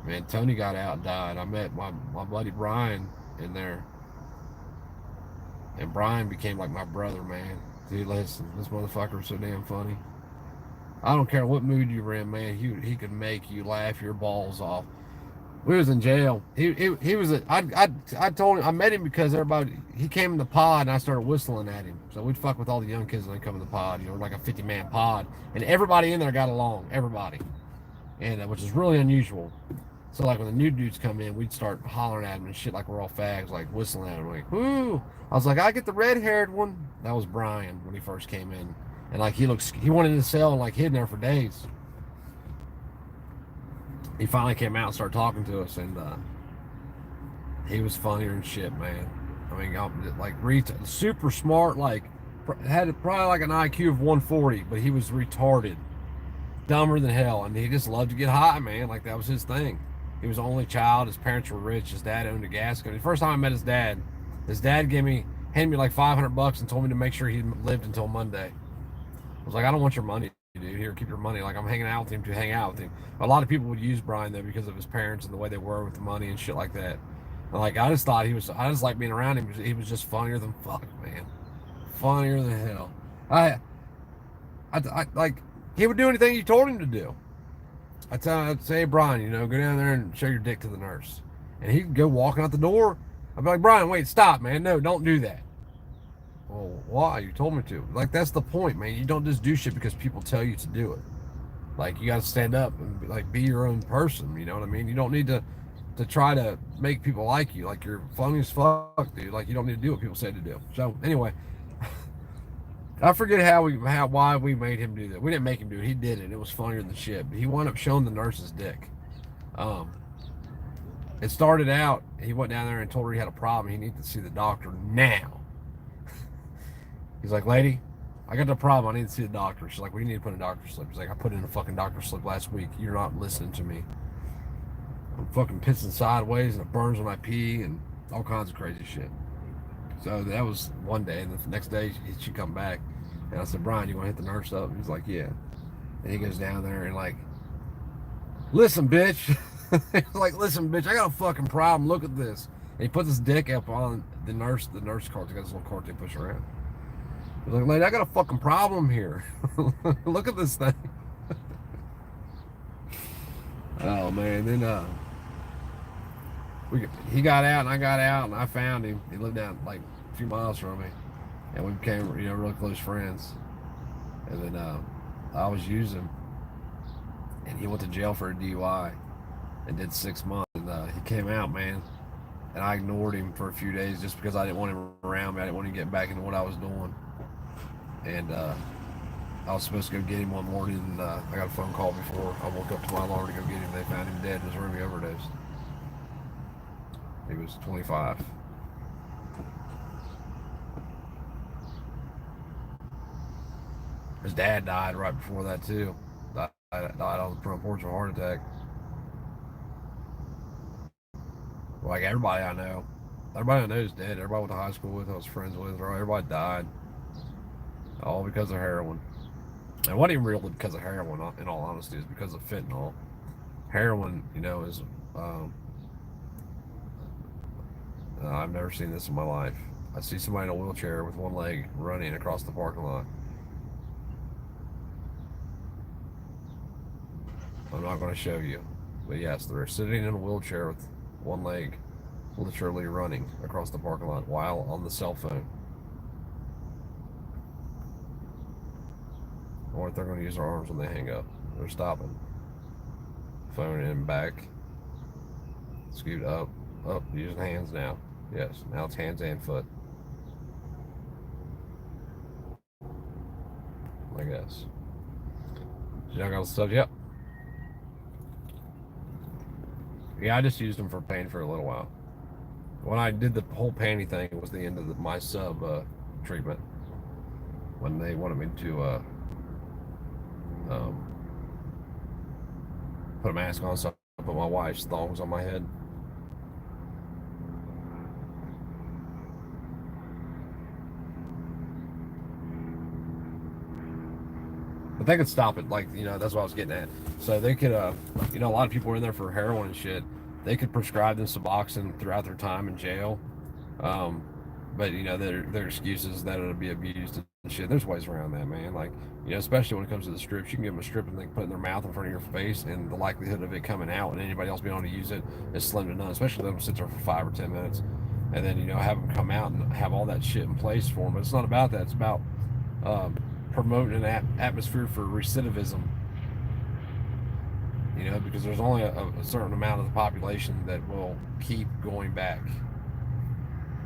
Man, Tony got out and died. I met my buddy Brian in there. And Brian became like my brother, man. Dude, listen, this motherfucker was so damn funny. I don't care what mood you were in, man. He could make you laugh your balls off. We was in jail. He was I told him, I met him because he came in the pod and I started whistling at him. So we'd fuck with all the young kids when they come in the pod, like a 50-man pod. And everybody in there got along, everybody. And which is really unusual. So, like, when the new dudes come in, we'd start hollering at them and shit like we're all fags, like whistling at them, like, whoo. I was like, I get the red-haired one. That was Brian when he first came in. And, like, he went in the cell and, like, hid in there for days. He finally came out and started talking to us, and he was funnier than shit, man. Super smart, like, had probably like an IQ of 140, but he was retarded. Dumber than hell, and he just loved to get high, man. Like, that was his thing. He was the only child. His parents were rich. His dad owned a gas company. The first time I met his dad handed me like $500 and told me to make sure he lived until Monday. I was like, I don't want your money, dude. Here, keep your money. Like, I'm hanging out with him to hang out with him. A lot of people would use Brian, though, because of his parents and the way they were with the money and shit like that. And, like, I just like being around him. He was just funnier than fuck, man. Funnier than hell. I like, he would do anything you told him to do. I'd say, hey, Brian, go down there and show your dick to the nurse. And he'd go walking out the door. I'd be like, Brian, wait, stop, man. No, don't do that. Well, why? You told me to. Like, that's the point, man. You don't just do shit because people tell you to do it. Like, you got to stand up and, be your own person. You know what I mean? You don't need to try to make people like you. Like, you're funny as fuck, dude. Like, you don't need to do what people say to do. So, anyway. I forget why we made him do that. We didn't make him do it. He did it. It was funnier than shit. But he wound up showing the nurse's dick. It started out, he went down there and told her he had a problem. He needed to see the doctor now. He's like, lady, I got the problem. I need to see the doctor. She's like, well, you need to put in a doctor slip. He's like, I put in a fucking doctor slip last week. You're not listening to me. I'm fucking pissing sideways and it burns when I pee and all kinds of crazy shit. So that was one day, and the next day she come back, and I said, Brian, you want to hit the nurse up? And he's like, yeah. And he goes down there and like, listen, bitch. He's like, listen, bitch, I got a fucking problem. Look at this. And he puts his dick up on the nurse cart. They got this little cart they push around. He's like, lady, I got a fucking problem here. Look at this thing. Oh man, then he got out and I got out and I found him. He lived down like a few miles from me. and we became really close friends. And then I was using, and he went to jail for a DUI and did 6 months. And he came out, man, and I ignored him for a few days just because I didn't want him around me. I didn't want him getting back into what I was doing. And I was supposed to go get him one morning, and I got a phone call before I woke up to my alarm to go get him. They found him dead in his room. He overdosed. He was 25. His dad died right before that too. Died on the front porch of a heart attack. Like everybody I know is dead. Everybody I went to high school with, I was friends with, everybody died, all because of heroin. And it wasn't even really because of heroin. In all honesty, it's because of fentanyl. Heroin, is I've never seen this in my life. I see somebody in a wheelchair with one leg running across the parking lot. I'm not going to show you, but yes, they're sitting in a wheelchair with one leg literally running across the parking lot while on the cell phone. Or if they're going to use their arms when they hang up. They're stopping. Phone in back. Scoot up. Up. Using hands now. Yes. Now it's hands and foot. I guess. Y'all got stuff? Yep. Yeah, I just used them for pain for a little while. When I did the whole panty thing, it was the end of my sub treatment. When they wanted me to um, put a mask on, so I put my wife's thongs on my head. But they could stop it, that's what I was getting at. So they could, a lot of people are in there for heroin and shit. They could prescribe them Suboxone throughout their time in jail. Um, but their excuses that it'll be abused and shit. There's ways around that, man. Especially when it comes to the strips, you can give them a strip and they can put it in their mouth in front of your face, and the likelihood of it coming out and anybody else being able to use it is slim to none. Especially let them sit there for 5 or 10 minutes, and then have them come out and have all that shit in place for them. But it's not about that. It's about promoting an atmosphere for recidivism. Because there's only a certain amount of the population that will keep going back.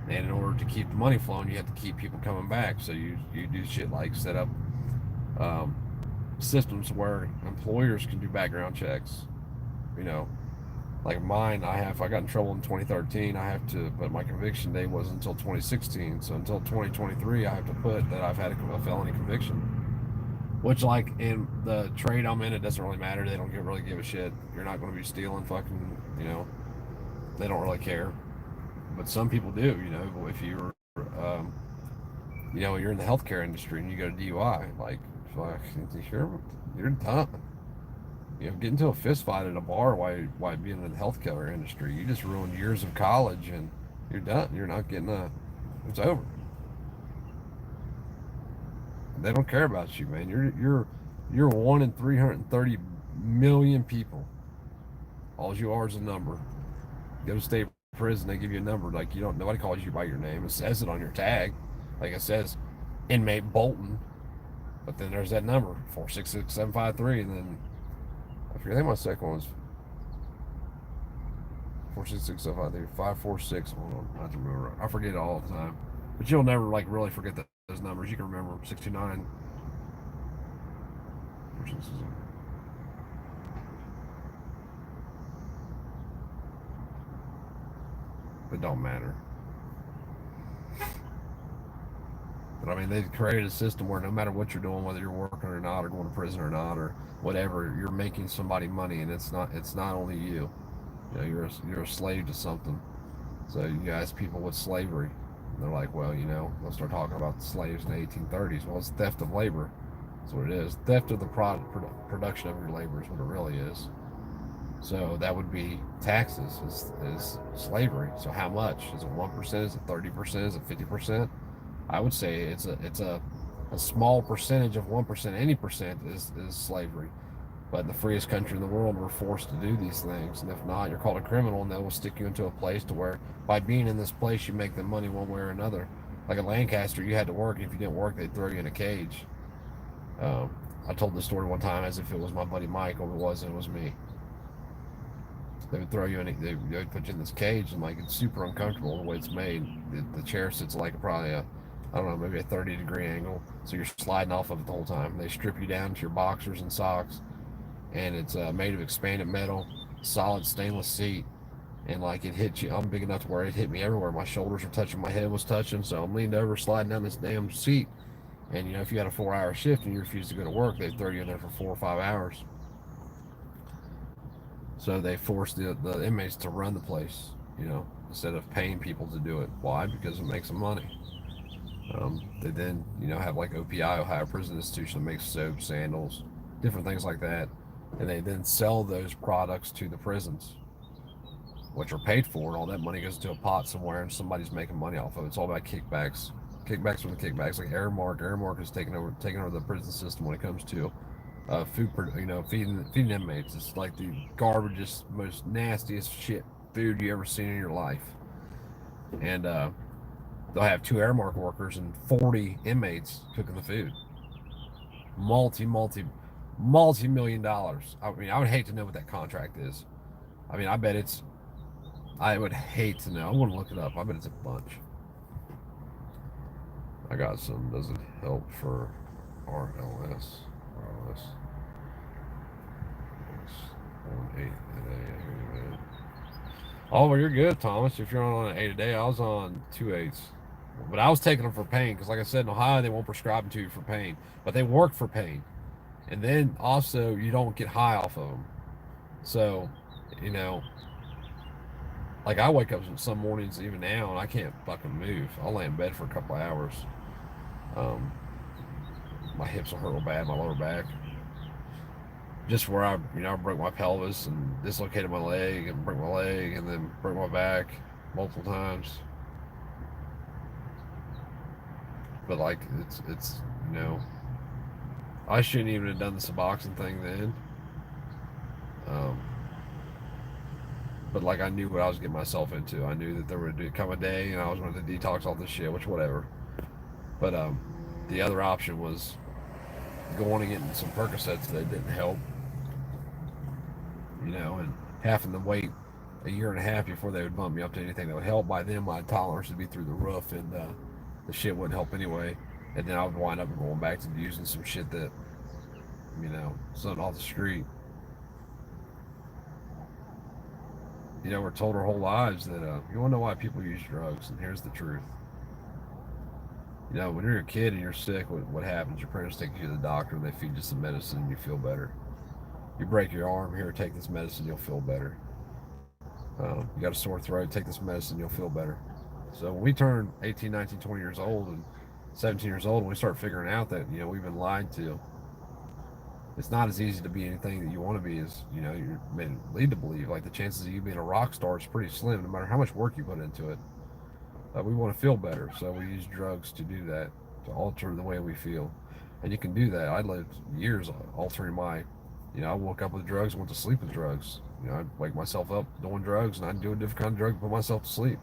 And in order to keep the money flowing, you have to keep people coming back. So you do shit like set up systems where employers can do background checks. Like mine, I got in trouble in 2013. But my conviction date wasn't until 2016. So until 2023, I have to put that I've had a felony conviction. Which, in the trade I'm in, it doesn't really matter. They don't really give a shit. You're not going to be stealing fucking, they don't really care. But some people do, if you're, you're in the healthcare industry and you go to DUI, fuck, you're done. Get into a fist fight at a bar while being in the healthcare industry, you just ruined years of college and you're done. You're not getting it's over. They don't care about you, man. You're one in 330 million people. All you are is a number. Go to state prison, they give you a number. Nobody calls you by your name. It says it on your tag. It says inmate Bolton. But then there's that number, 466753, and then I forget my second one was 466753, 546. Hold on, I have to remember. I forget it all the time. But you'll never really forget those numbers. You can remember them. 629. It don't matter. But they created a system where no matter what you're doing, whether you're working or not, or going to prison or not, or whatever, you're making somebody money, and it's not only you. You're a slave to something. So you ask people what's slavery, and they're like, well, they'll start talking about the slaves in the 1830s. Well, it's theft of labor. That's what it is. Theft of the production of your labor is what it really is. So that would be taxes is slavery. So how much? Is it 1%? Is it 30%? Is it 50%? I would say it's a small percentage of 1%. Any percent is slavery. But in the freest country in the world, we're forced to do these things. And if not, you're called a criminal, and they will stick you into a place to where by being in this place, you make the money one way or another. Like a Lancaster, you had to work. If you didn't work, they'd throw you in a cage. Um, I told this story one time as if it was my buddy Michael. If it wasn't, it was me. They would throw you in. They would put you in this cage, and like it's super uncomfortable the way it's made. The chair sits like probably a, I don't know, maybe a 30-degree angle, so you're sliding off of it the whole time. They strip you down to your boxers and socks, and it's made of expanded metal, solid stainless seat, and like it hit you. I'm big enough to where it hit me everywhere. My shoulders were touching, my head was touching, so I'm leaned over, sliding down this damn seat. And you know, if you had a 4-hour shift and you refused to go to work, they'd throw you in there for 4 or 5 hours. So they forced the inmates to run the place, you know, instead of paying people to do it. Why? Because it makes them money. They then, you know, have like OPI, Ohio Prison Institution, that makes soap, sandals, different things like that. And they then sell those products to the prisons, which are paid for, and all that money goes to a pot somewhere, and somebody's making money off of it. It's all about kickbacks. Kickbacks from the kickbacks, like Airmark. Airmark is taking over the prison system when it comes to food, you know, feeding inmates. It's like the garbagest, most nastiest shit food you ever seen in your life. And they'll have 2 Airmark workers and 40 inmates cooking the food. Multi-million dollars. I mean, I would hate to know what that contract is. I mean, I bet it's. I would hate to know. I want to look it up. I bet it's a bunch. I got some. Does it help for RLS? RLS. 8 a day. Oh, well, you're good, Thomas. If you're on an 8 a day, I was on 2/8s. But I was taking them for pain because, like I said, in Ohio, they won't prescribe them to you for pain. But they work for pain. And then also, you don't get high off of them. So, you know, like I wake up some mornings, even now, and I can't fucking move. I'll lay in bed for a couple of hours. My hips will hurt real bad, my lower back. Just where I broke my pelvis and dislocated my leg and broke my leg and then broke my back multiple times. But like it's you know, I shouldn't even have done the Suboxone thing then. But like I knew what I was getting myself into. I knew that there would come a day and I was going to detox all this shit, which whatever. But the other option was going and getting some Percocets that didn't help. You know, and having to wait a year and a half before they would bump me up to anything that would help. By then, my tolerance would be through the roof, and the shit wouldn't help anyway. And then I would wind up going back to using some shit that, you know, something off the street. You know, we're told our whole lives that you want to know why people use drugs, and here's the truth. You know, when you're a kid and you're sick, what happens? Your parents take you to the doctor and they feed you some medicine and you feel better. You break your arm, here, take this medicine, you'll feel better. You got a sore throat, take this medicine, you'll feel better. So when we turn 18, 19, 20 years old and 17 years old, and we start figuring out that, you know, we've been lied to, it's not as easy to be anything that you want to be as, you know, you're made lead to believe. Like the chances of you being a rock star is pretty slim, no matter how much work you put into it. We want to feel better, so we use drugs to do that, to alter the way we feel. And you can do that. I lived years altering my, you know, I woke up with drugs, went to sleep with drugs. You know, I'd wake myself up doing drugs, and I'd do a different kind of drug to put myself to sleep.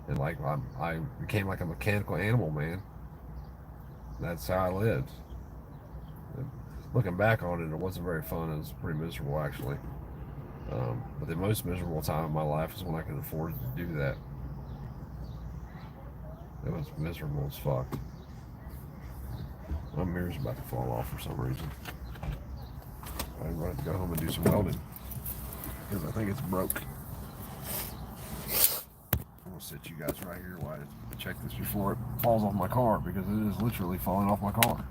And like I became like a mechanical animal, man. That's how I lived. And looking back on it, it wasn't very fun. It was pretty miserable, actually. But the most miserable time of my life is when I could afford to do that. It was miserable as fuck. My mirror's about to fall off for some reason. I'm going to have to go home and do some welding because I think it's broke. I'm going to sit you guys right here while I check this before it falls off my car, because it is literally falling off my car.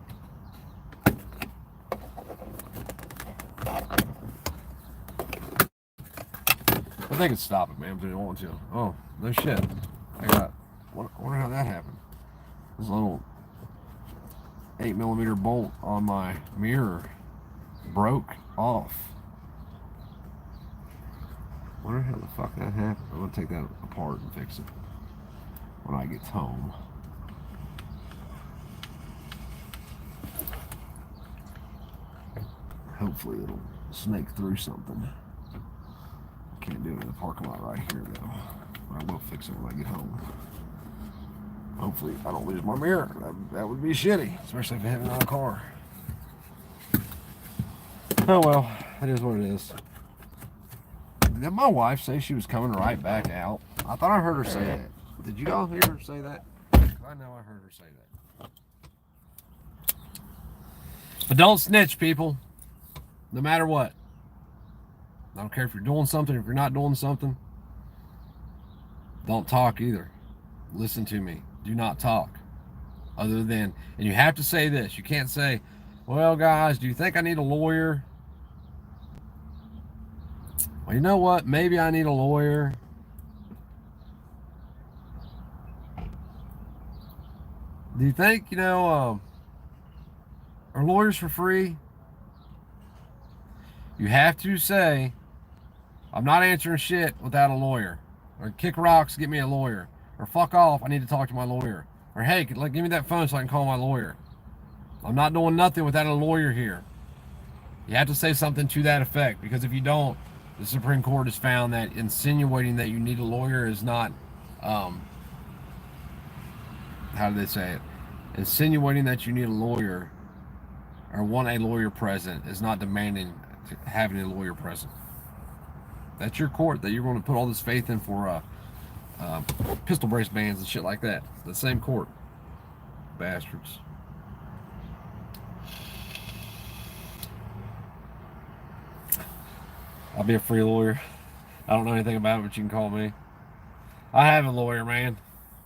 I think it's stopping, man, if they don't want to. Oh, no shit. I wonder how that happened. This little 8mm bolt on my mirror broke off. Wonder how the fuck that happened. I'm gonna take that apart and fix it when I get home. Hopefully it'll snake through something. Can't do it in the parking lot right here though. I will fix it when I get home. Oh, Hopefully I don't lose my mirror. That would be shitty, especially if I hit another car. Oh well, it is what it is. Did my wife say she was coming right back out? I thought I heard her say that. Did you all hear her say that? I know I heard her say that. But don't snitch, people. No matter what. I don't care if you're doing something, if you're not doing something. Don't talk either. Listen to me. Do not talk. Other than, and you have to say this. You can't say, well, guys, do you think I need a lawyer? Well, you know what? Maybe I need a lawyer. Do you think, are lawyers for free? You have to say, I'm not answering shit without a lawyer. Or kick rocks, get me a lawyer. Or fuck off, I need to talk to my lawyer. Or hey, give me that phone so I can call my lawyer. I'm not doing nothing without a lawyer here. You have to say something to that effect, because if you don't, the Supreme Court has found that insinuating that you need a lawyer is not, how do they say it? Insinuating that you need a lawyer or want a lawyer present is not demanding having a lawyer present. That's your court that you're going to put all this faith in for pistol brace bans and shit like that. The same court. Bastards. I'll be a free lawyer. I don't know anything about it, but you can call me. I have a lawyer, man.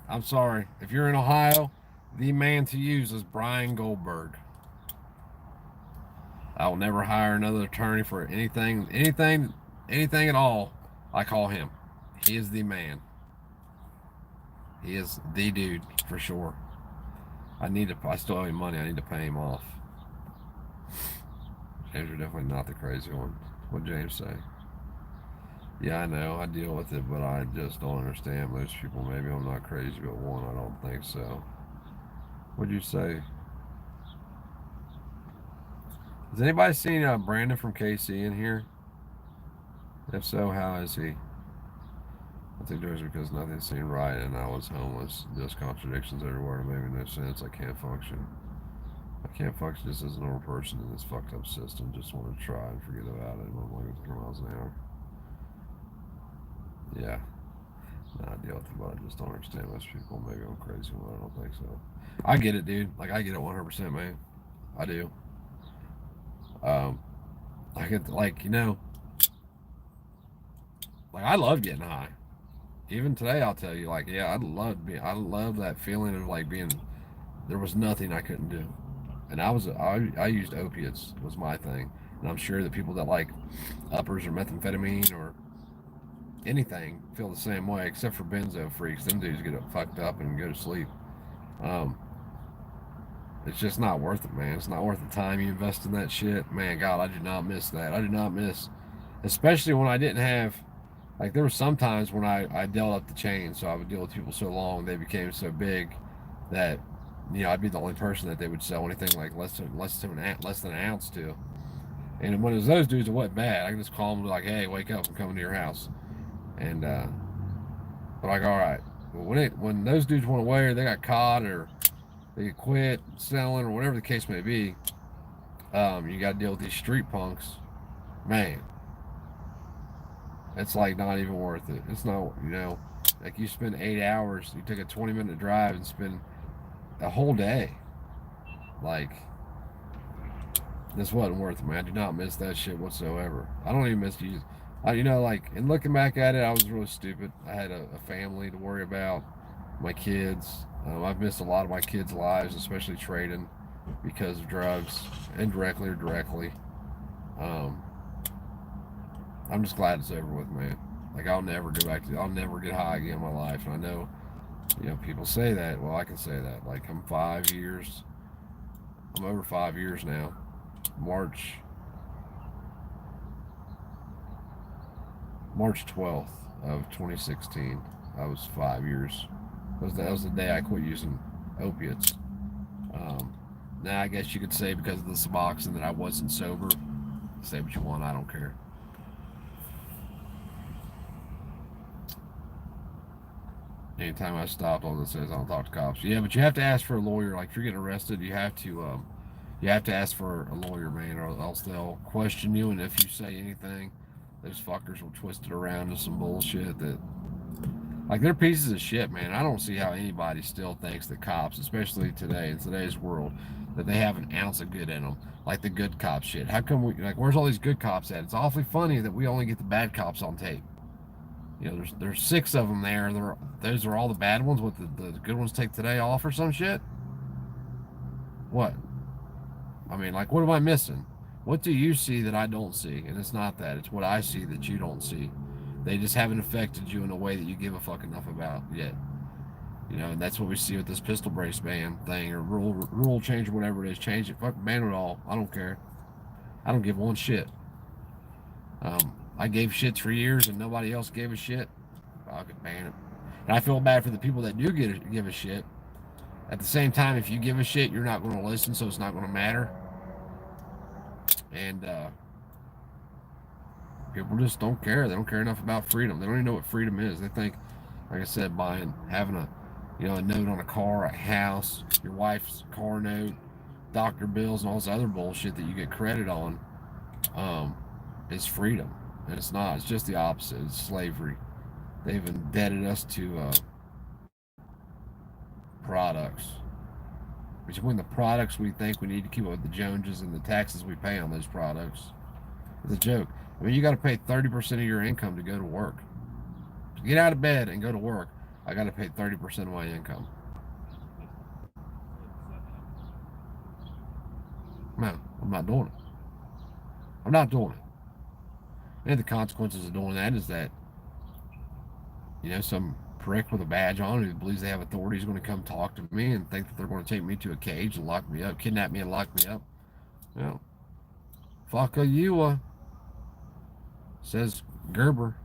I'm sorry. If you're in Ohio, the man to use is Brian Goldberg. I will never hire another attorney for anything at all. I call him. He is the man. He is the dude for sure. I still owe him money. I need to pay him off. James, you're definitely not the crazy one. What'd James say? Yeah, I know. I deal with it, but I just don't understand most people. Maybe I'm not crazy, but one, I don't think so. What'd you say? Has anybody seen Brandon from KC in here? If so, how is he? I think there's because nothing seemed right and I was homeless. Just contradictions everywhere. It made no sense. I can't function. I can't function just as a normal person in this fucked up system. Just want to try and forget about it. I'm like 100 miles an hour. Yeah. No, I deal with it, but I just don't understand most people. Maybe I'm crazy, but I don't think so. I get it, dude. Like, I get it 100%, man. I do. I get, like, I love getting high. Even today, I'll tell you, like, yeah, I love that feeling of, like, there was nothing I couldn't do. And I used opiates was my thing. And I'm sure that people that like uppers or methamphetamine or anything feel the same way, except for benzo freaks. Them dudes get fucked up and go to sleep. It's just not worth it, man. It's not worth the time you invest in that shit. Man, God, I do not miss that. I do not miss, especially when I didn't have, like, there were some times when I dealt up the chain, so I would deal with people so long, they became so big that, I'd be the only person that they would sell anything like less than an ounce to. And when it was those dudes, it wasn't bad. I could just call them and be like, hey, wake up, I'm coming to your house. And but like, all right. Well, when those dudes went away or they got caught or they quit selling or whatever the case may be, you got to deal with these street punks. Man, it's like not even worth it. It's not, like you spend 8 hours, you take a 20-minute drive and spend a whole day. Like, this wasn't worth it, man. I do not miss that shit whatsoever. I don't even miss you. And looking back at it, I was really stupid. I had a family to worry about, my kids. I've missed a lot of my kids' lives, especially trading, because of drugs, indirectly or directly. I'm just glad it's over with, man. Like, I'll never get high again in my life. And I know, people say that. Well, I can say that. Like, I'm over 5 years now. March 12th of 2016. I was 5 years. That was the day I quit using opiates. Now, I guess you could say because of the Suboxone that I wasn't sober. Say what you want, I don't care. Anytime I stopped, all it says I don't talk to cops. Yeah, but you have to ask for a lawyer. Like if you're getting arrested, you have to ask for a lawyer, man, or else they'll question you. And if you say anything, those fuckers will twist it around to some bullshit that, like, they're pieces of shit, man. I don't see how anybody still thinks that cops, especially today in today's world, that they have an ounce of good in them, like the good cop shit. How come we like? Where's all these good cops at? It's awfully funny that we only get the bad cops on tape. You know, there's 6 of them there. Those are all the bad ones. With the good ones take today off or some shit. What? I mean, like, what am I missing? What do you see that I don't see? And it's not that. It's what I see that you don't see. They just haven't affected you in a way that you give a fuck enough about yet. You know, and that's what we see with this pistol brace ban thing or rule change or whatever it is. Change it. Fuck, ban it all. I don't care. I don't give one shit. I gave shits for years and nobody else gave a shit. I could ban it. And I feel bad for the people that do give a shit. At the same time, if you give a shit, you're not going to listen, so it's not going to matter. And people just don't care. They don't care enough about freedom. They don't even know what freedom is. They think, like I said, having a note on a car, a house, your wife's car note, doctor bills, and all this other bullshit that you get credit on, is freedom. And it's not. It's just the opposite. It's slavery. They've indebted us to products. Between the products we think we need to keep up with the Joneses and the taxes we pay on those products, it's a joke. I mean, you got to pay 30% of your income to go to work. To get out of bed and go to work, I got to pay 30% of my income. No, I'm not doing it. I'm not doing it. And the consequences of doing that is that, some prick with a badge on who believes they have authority is going to come talk to me and think that they're going to take me to a cage and lock me up, kidnap me and lock me up. Fuck you, says Gerber.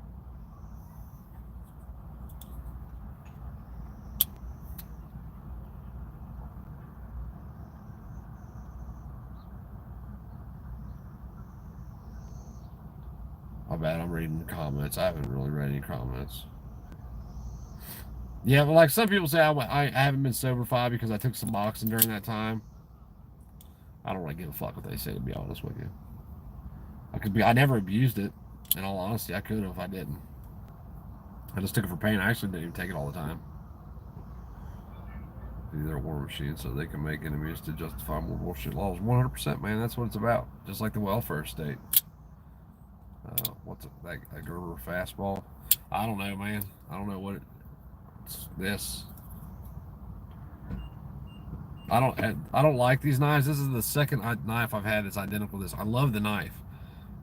My bad, I'm reading the comments. I haven't really read any comments. Yeah, but like some people say, I haven't been sober 5 because I took some boxing during that time. I don't really give a fuck what they say, to be honest with you. I never abused it. In all honesty, I could have if I didn't. I just took it for pain. I actually didn't even take it all the time. They're a war machine, so they can make enemies to justify more bullshit laws. 100%, man. That's what it's about. Just like the welfare state. What's that Gerber fastball? I don't know, man. I don't know what it's this. I don't like these knives. This is the second knife I've had that's identical to this. I love the knife,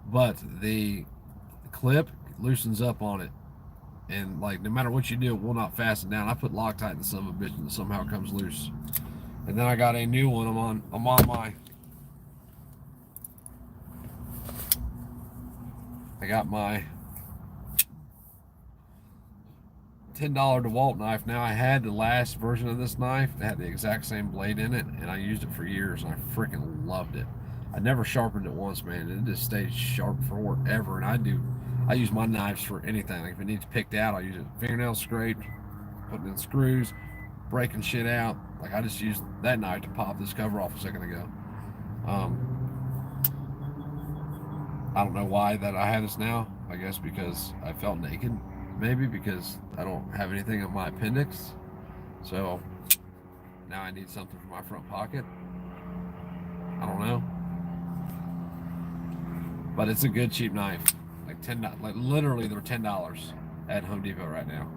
but the clip loosens up on it, and like no matter what you do, it will not fasten down. I put Loctite in some of it, and somehow it comes loose. And then I got a new one. I'm on my. I got my $10 DeWalt knife. Now I had the last version of this knife that had the exact same blade in it, and I used it for years, and I freaking loved it. I never sharpened it once, man. It just stays sharp forever, and I use my knives for anything. Like if it needs picked out, I use it fingernail scraped, putting in screws, breaking shit out. Like I just used that knife to pop this cover off a second ago. I don't know why that I have this now. I guess because I felt naked. Maybe because I don't have anything in my appendix. So now I need something for my front pocket. I don't know. But it's a good cheap knife. Like $10, like literally they're $10 at Home Depot right now.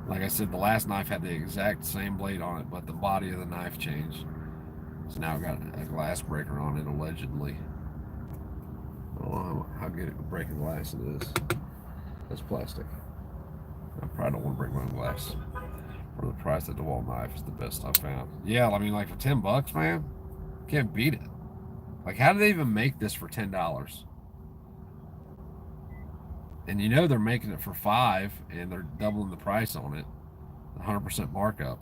Like I said, the last knife had the exact same blade on it, but the body of the knife changed. So now I've got a glass breaker on it, allegedly. I don't know how good at breaking glass it is. That's plastic. I probably don't want to break my own glass. For the price of the DeWalt knife is the best I've found. Yeah, I mean, like for $10, man, can't beat it. Like, how do they even make this for $10? And they're making it for $5, and they're doubling the price on it, 100% markup.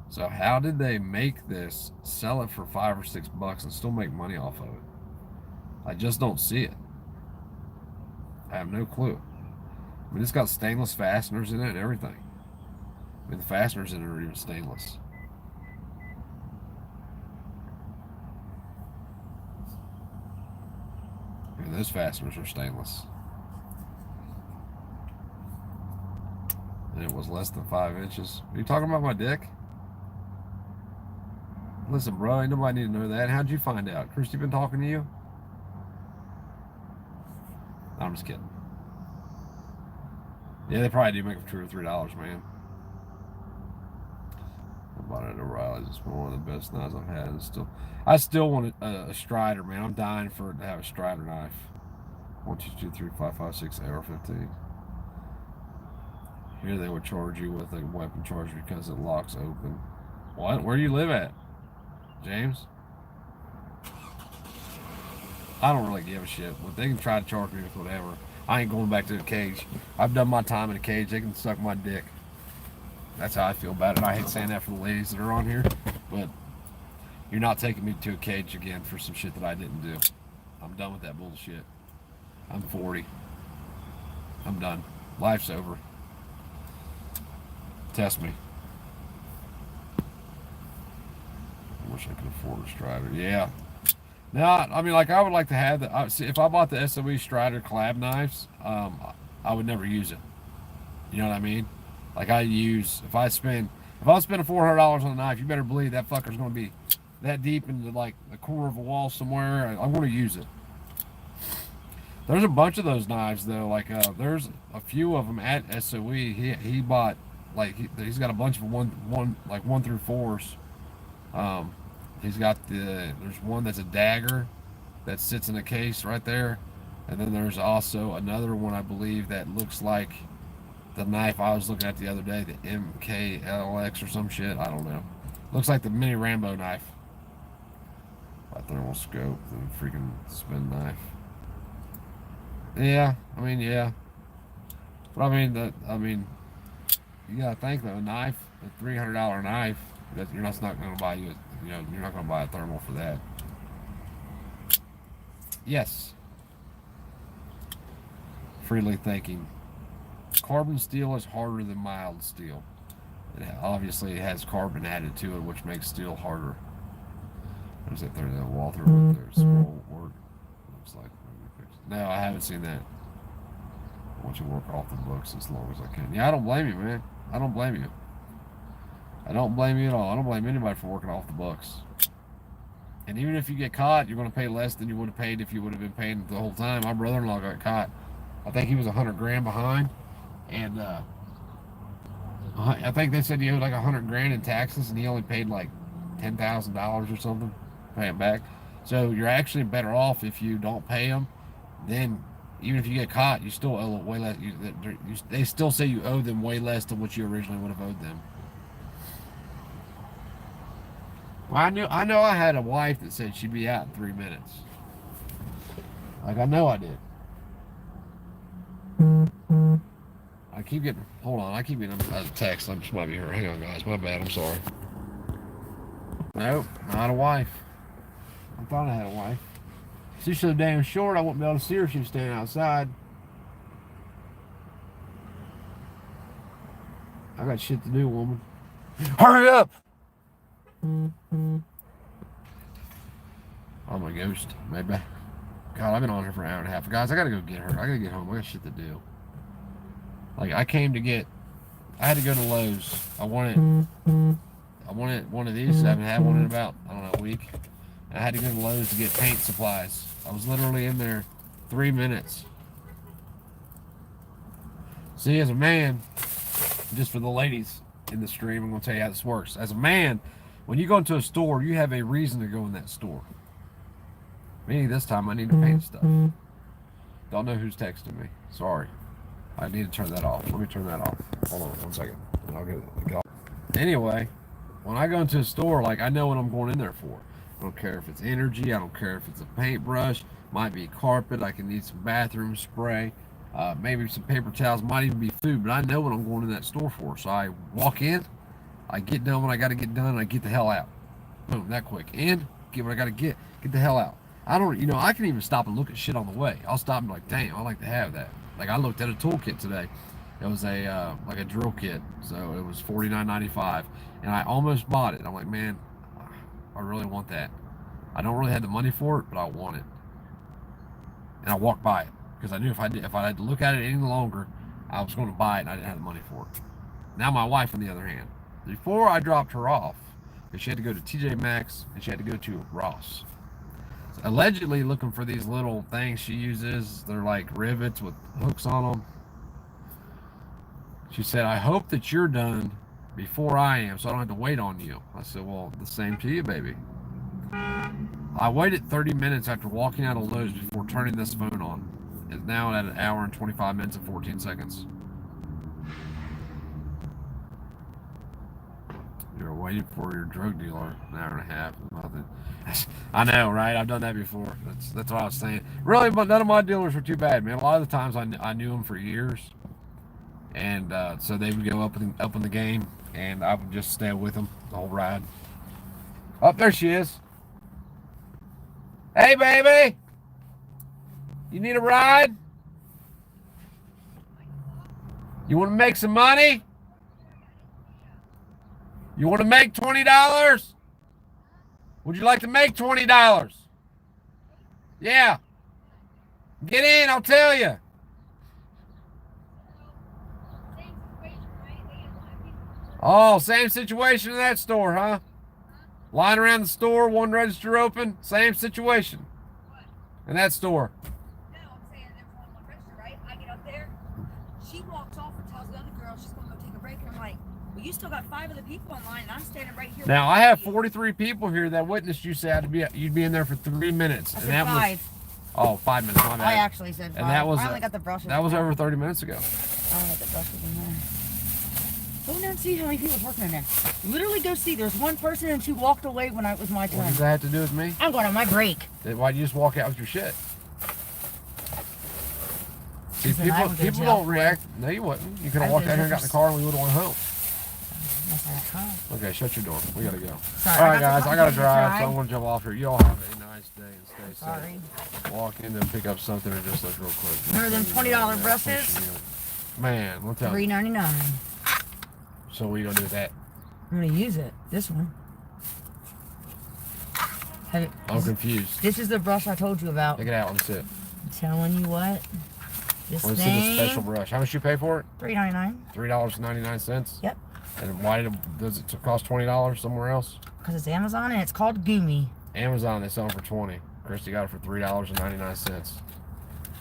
So how did they make this, sell it for $5 or $6, and still make money off of it? I just don't see it. I have no clue. I mean, it's got stainless fasteners in it and everything. I mean, the fasteners in it are even stainless. I mean, those fasteners are stainless. And it was less than 5 inches. Are you talking about my dick? Listen, bro, ain't nobody need to know that. How'd you find out? Christy been talking to you? I'm just kidding. Yeah, they probably do make them $2 or $3, man. I bought it at O'Reilly's. It's one of the best knives I've had. I still want a Strider, man. I'm dying for it to have a Strider knife. 1, 2, 3, 4, 5, 5, 6, AR-15. Here they would charge you with a weapon charge because it locks open. What? Where do you live at, James? I don't really give a shit. But they can try to charge me with whatever. I ain't going back to the cage. I've done my time in a cage. They can suck my dick. That's how I feel about it. I hate saying that for the ladies that are on here, but you're not taking me to a cage again for some shit that I didn't do. I'm done with that bullshit. I'm 40. I'm done. Life's over. Test me. I wish I could afford a Strider. Yeah. No, I mean, like, I would like to have the. If I bought the SOE Strider collab knives, I would never use it. You know what I mean? Like, if I was spending $400 on a knife, you better believe that fucker's going to be that deep into like the corner of a wall somewhere. I want to use it. There's a bunch of those knives though. Like, there's a few of them at SOE. He bought, like, he's got a bunch of 1 through 4s. He's got there's one that's a dagger that sits in a case right there, and then there's also another one, I believe, that looks like the knife I was looking at the other day, the MKLX or some shit. I don't know. Looks like the mini Rambo knife. My thermal scope, the freaking spin knife. Yeah, I mean, yeah. But I mean, you gotta think though, a knife, a $300 knife, you're not gonna buy you're not gonna buy a thermal for that. Yes. Freely thinking. Carbon steel is harder than mild steel. Obviously, it has carbon added to it, which makes steel harder. There's that there, that Walther with their small work. Looks like. No, I haven't seen that. I want you to work off the books as long as I can. Yeah, I don't blame you, man. I don't blame you. I don't blame you at all. I don't blame anybody for working off the books. And even if you get caught, you're going to pay less than you would have paid if you would have been paying the whole time. My brother-in-law got caught. I think he was $100,000 behind, and I think they said he owed like $100,000 in taxes, and he only paid like $10,000 or something, pay it back. So you're actually better off if you don't pay them. Then even if you get caught, you still owe way less. They still say you owe them way less than what you originally would have owed them. Well, I know I had a wife that said she'd be out in 3 minutes. Like, I know I did. I keep getting a text. I just might be here. Hang on, guys. My bad. I'm sorry. Nope, not a wife. I thought I had a wife. She's so damn short, I wouldn't be able to see her if she was standing outside. I got shit to do, woman. Hurry up! I'm a ghost, maybe. God, I've been on here for an hour and a half. Guys, I gotta go get her. I gotta get home. I got shit to do. Like, I had to go to Lowe's. I wanted one of these. I haven't had one in about, I don't know, a week. I had to go to Lowe's to get paint supplies. I was literally in there 3 minutes. See, as a man, just for the ladies in the stream, I'm going to tell you how this works. As a man, when you go into a store, you have a reason to go in that store. Me, this time, I need to paint stuff. Don't know who's texting me. Sorry. I need to turn that off. Let me turn that off. Hold on 1 second. I'll get off. Anyway, when I go into a store, like, I know what I'm going in there for. I don't care if it's energy. I don't care if it's a paintbrush. Might be carpet. I can need some bathroom spray. Maybe some paper towels. Might even be food. But I know what I'm going in that store for. So I walk in. I get done when I got to get done. And I get the hell out. Boom, that quick. And get what I got to get. Get the hell out. I I can even stop and look at shit on the way. I'll stop and be like, damn, I like to have that. Like, I looked at a toolkit today. It was a like a drill kit, so it was $49.95, and I almost bought it. I'm like, man, I really want that. I don't really have the money for it, but I want it. And I walked by it because I knew if I had to look at it any longer, I was going to buy it, and I didn't have the money for it. Now my wife, on the other hand, before I dropped her off, because she had to go to TJ Maxx and she had to go to Ross. So allegedly looking for these little things she uses. They're like rivets with hooks on them. She said, I hope that you're done before I am so I don't have to wait on you. I said, well, the same to you, baby. I waited 30 minutes after walking out of Lowe's before turning this phone on. It's now at 1 hour and 25 minutes and 14 seconds. You're waiting for your drug dealer an hour and a half. Nothing. I know, right? I've done that before. That's what I was saying. Really, but none of my dealers were too bad, man. A lot of the times I knew them for years. And so they would go up in the game, and I would just stay with them the whole ride. Oh, there she is. Hey, baby. You need a ride? You want to make some money? You want to make $20? Would you like to make $20? Yeah. Get in, I'll tell you. Oh, same situation in that store, huh? Line around the store, one register open, same situation. In that store. No, I'm saying there's only one register, right? I get up there, she walks off and tells the other girl she's going to go take a break, and I'm like, well, you still got 5 other people in line, and I'm standing right here. Now, I have 43 people here that witnessed you say you'd be in there for 3 minutes. I said 5. Oh, 5 minutes, my bad. I actually said 5. And that was, I only got the brushes. That was over 30 minutes ago. I only got the brushes in there. Go down and see how many people working in there. Literally go see. There's one person and she walked away when it was my turn. What does that have to do with me? I'm going on my break. Then why'd you just walk out with your shit? See, people don't react. No, you wouldn't. You could have walked out here and got in the car and we would have went home. Okay, shut your door. We gotta go. Sorry, all right, guys, I gotta drive, so I'm gonna jump off here. You all have a nice day and stay safe. Walk in and pick up something and just look real quick. Remember them $20 brushes? Man, I'm telling you. $3.99. So what are you gonna do with that? I'm gonna use it. This one. I'm confused. This is the brush I told you about. Take it out. Let me see it. I'm telling you what. This Let's see the special brush. How much you pay for it? $3.99. $3.99. Yep. And why does it cost $20 somewhere else? Because it's Amazon and it's called Gumi. Amazon, they sell them for $20. Christy got it for $3.99.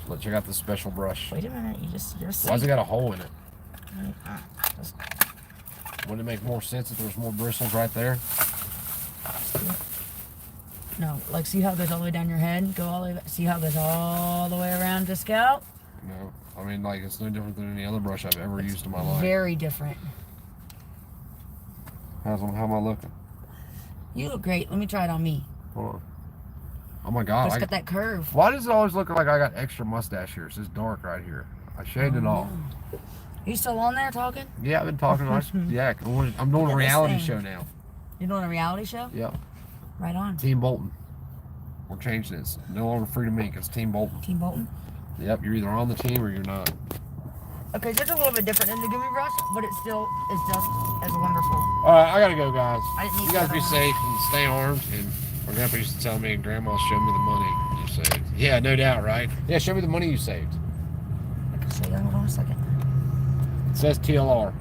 Let's check out the special brush. Wait a minute, you just Why's it got a hole in it? Wouldn't it make more sense if there was more bristles right there? No, like see how it goes all the way down your head? Go all the way back. See how it goes all the way around your scalp? No, I mean like it's no different than any other brush I've ever used in my life. Very different. How am I looking? You look great. Let me try it on me. Hold on. Oh my God. It's got that curve. Why does it always look like I got extra mustache here? It's just dark right here. I shaved it off. Are you still on there talking? Yeah, I've been talking. Yeah, I'm doing a reality show now. You're doing a reality show? Yeah. Right on. Team Bolton. We're changing this. No longer Freedom Inc. It's Team Bolton. Team Bolton? Yep, you're either on the team or you're not. Okay, so it's a little bit different than the Gummy Brush, but it still is just as wonderful. Alright, I gotta go, guys. You guys be safe and stay armed. And my grandpa used to tell me, and grandma showed me the money you saved. Yeah, no doubt, right? Yeah, show me the money you saved. I can show you. Hold on a second. It says TLR.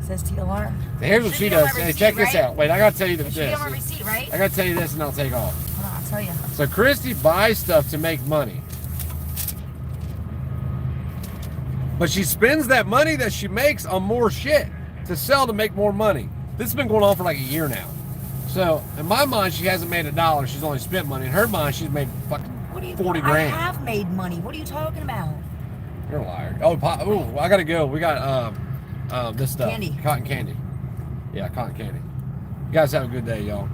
It says TLR? Here's what she does. Hey, check this out. Wait, I gotta tell you this. It should be on my receipt, right? I gotta tell you this and I'll take off. Hold on, I'll tell you. So Christy buys stuff to make money. But she spends that money that she makes on more shit to sell to make more money. This has been going on for like a year now. So in my mind, she hasn't made $1. She's only spent money. In her mind, she's made fucking 40 grand. I have made money. What are you talking about? You're a liar. Oh, I gotta go. We got this stuff. Candy. Cotton candy. Yeah, cotton candy. You guys have a good day, y'all.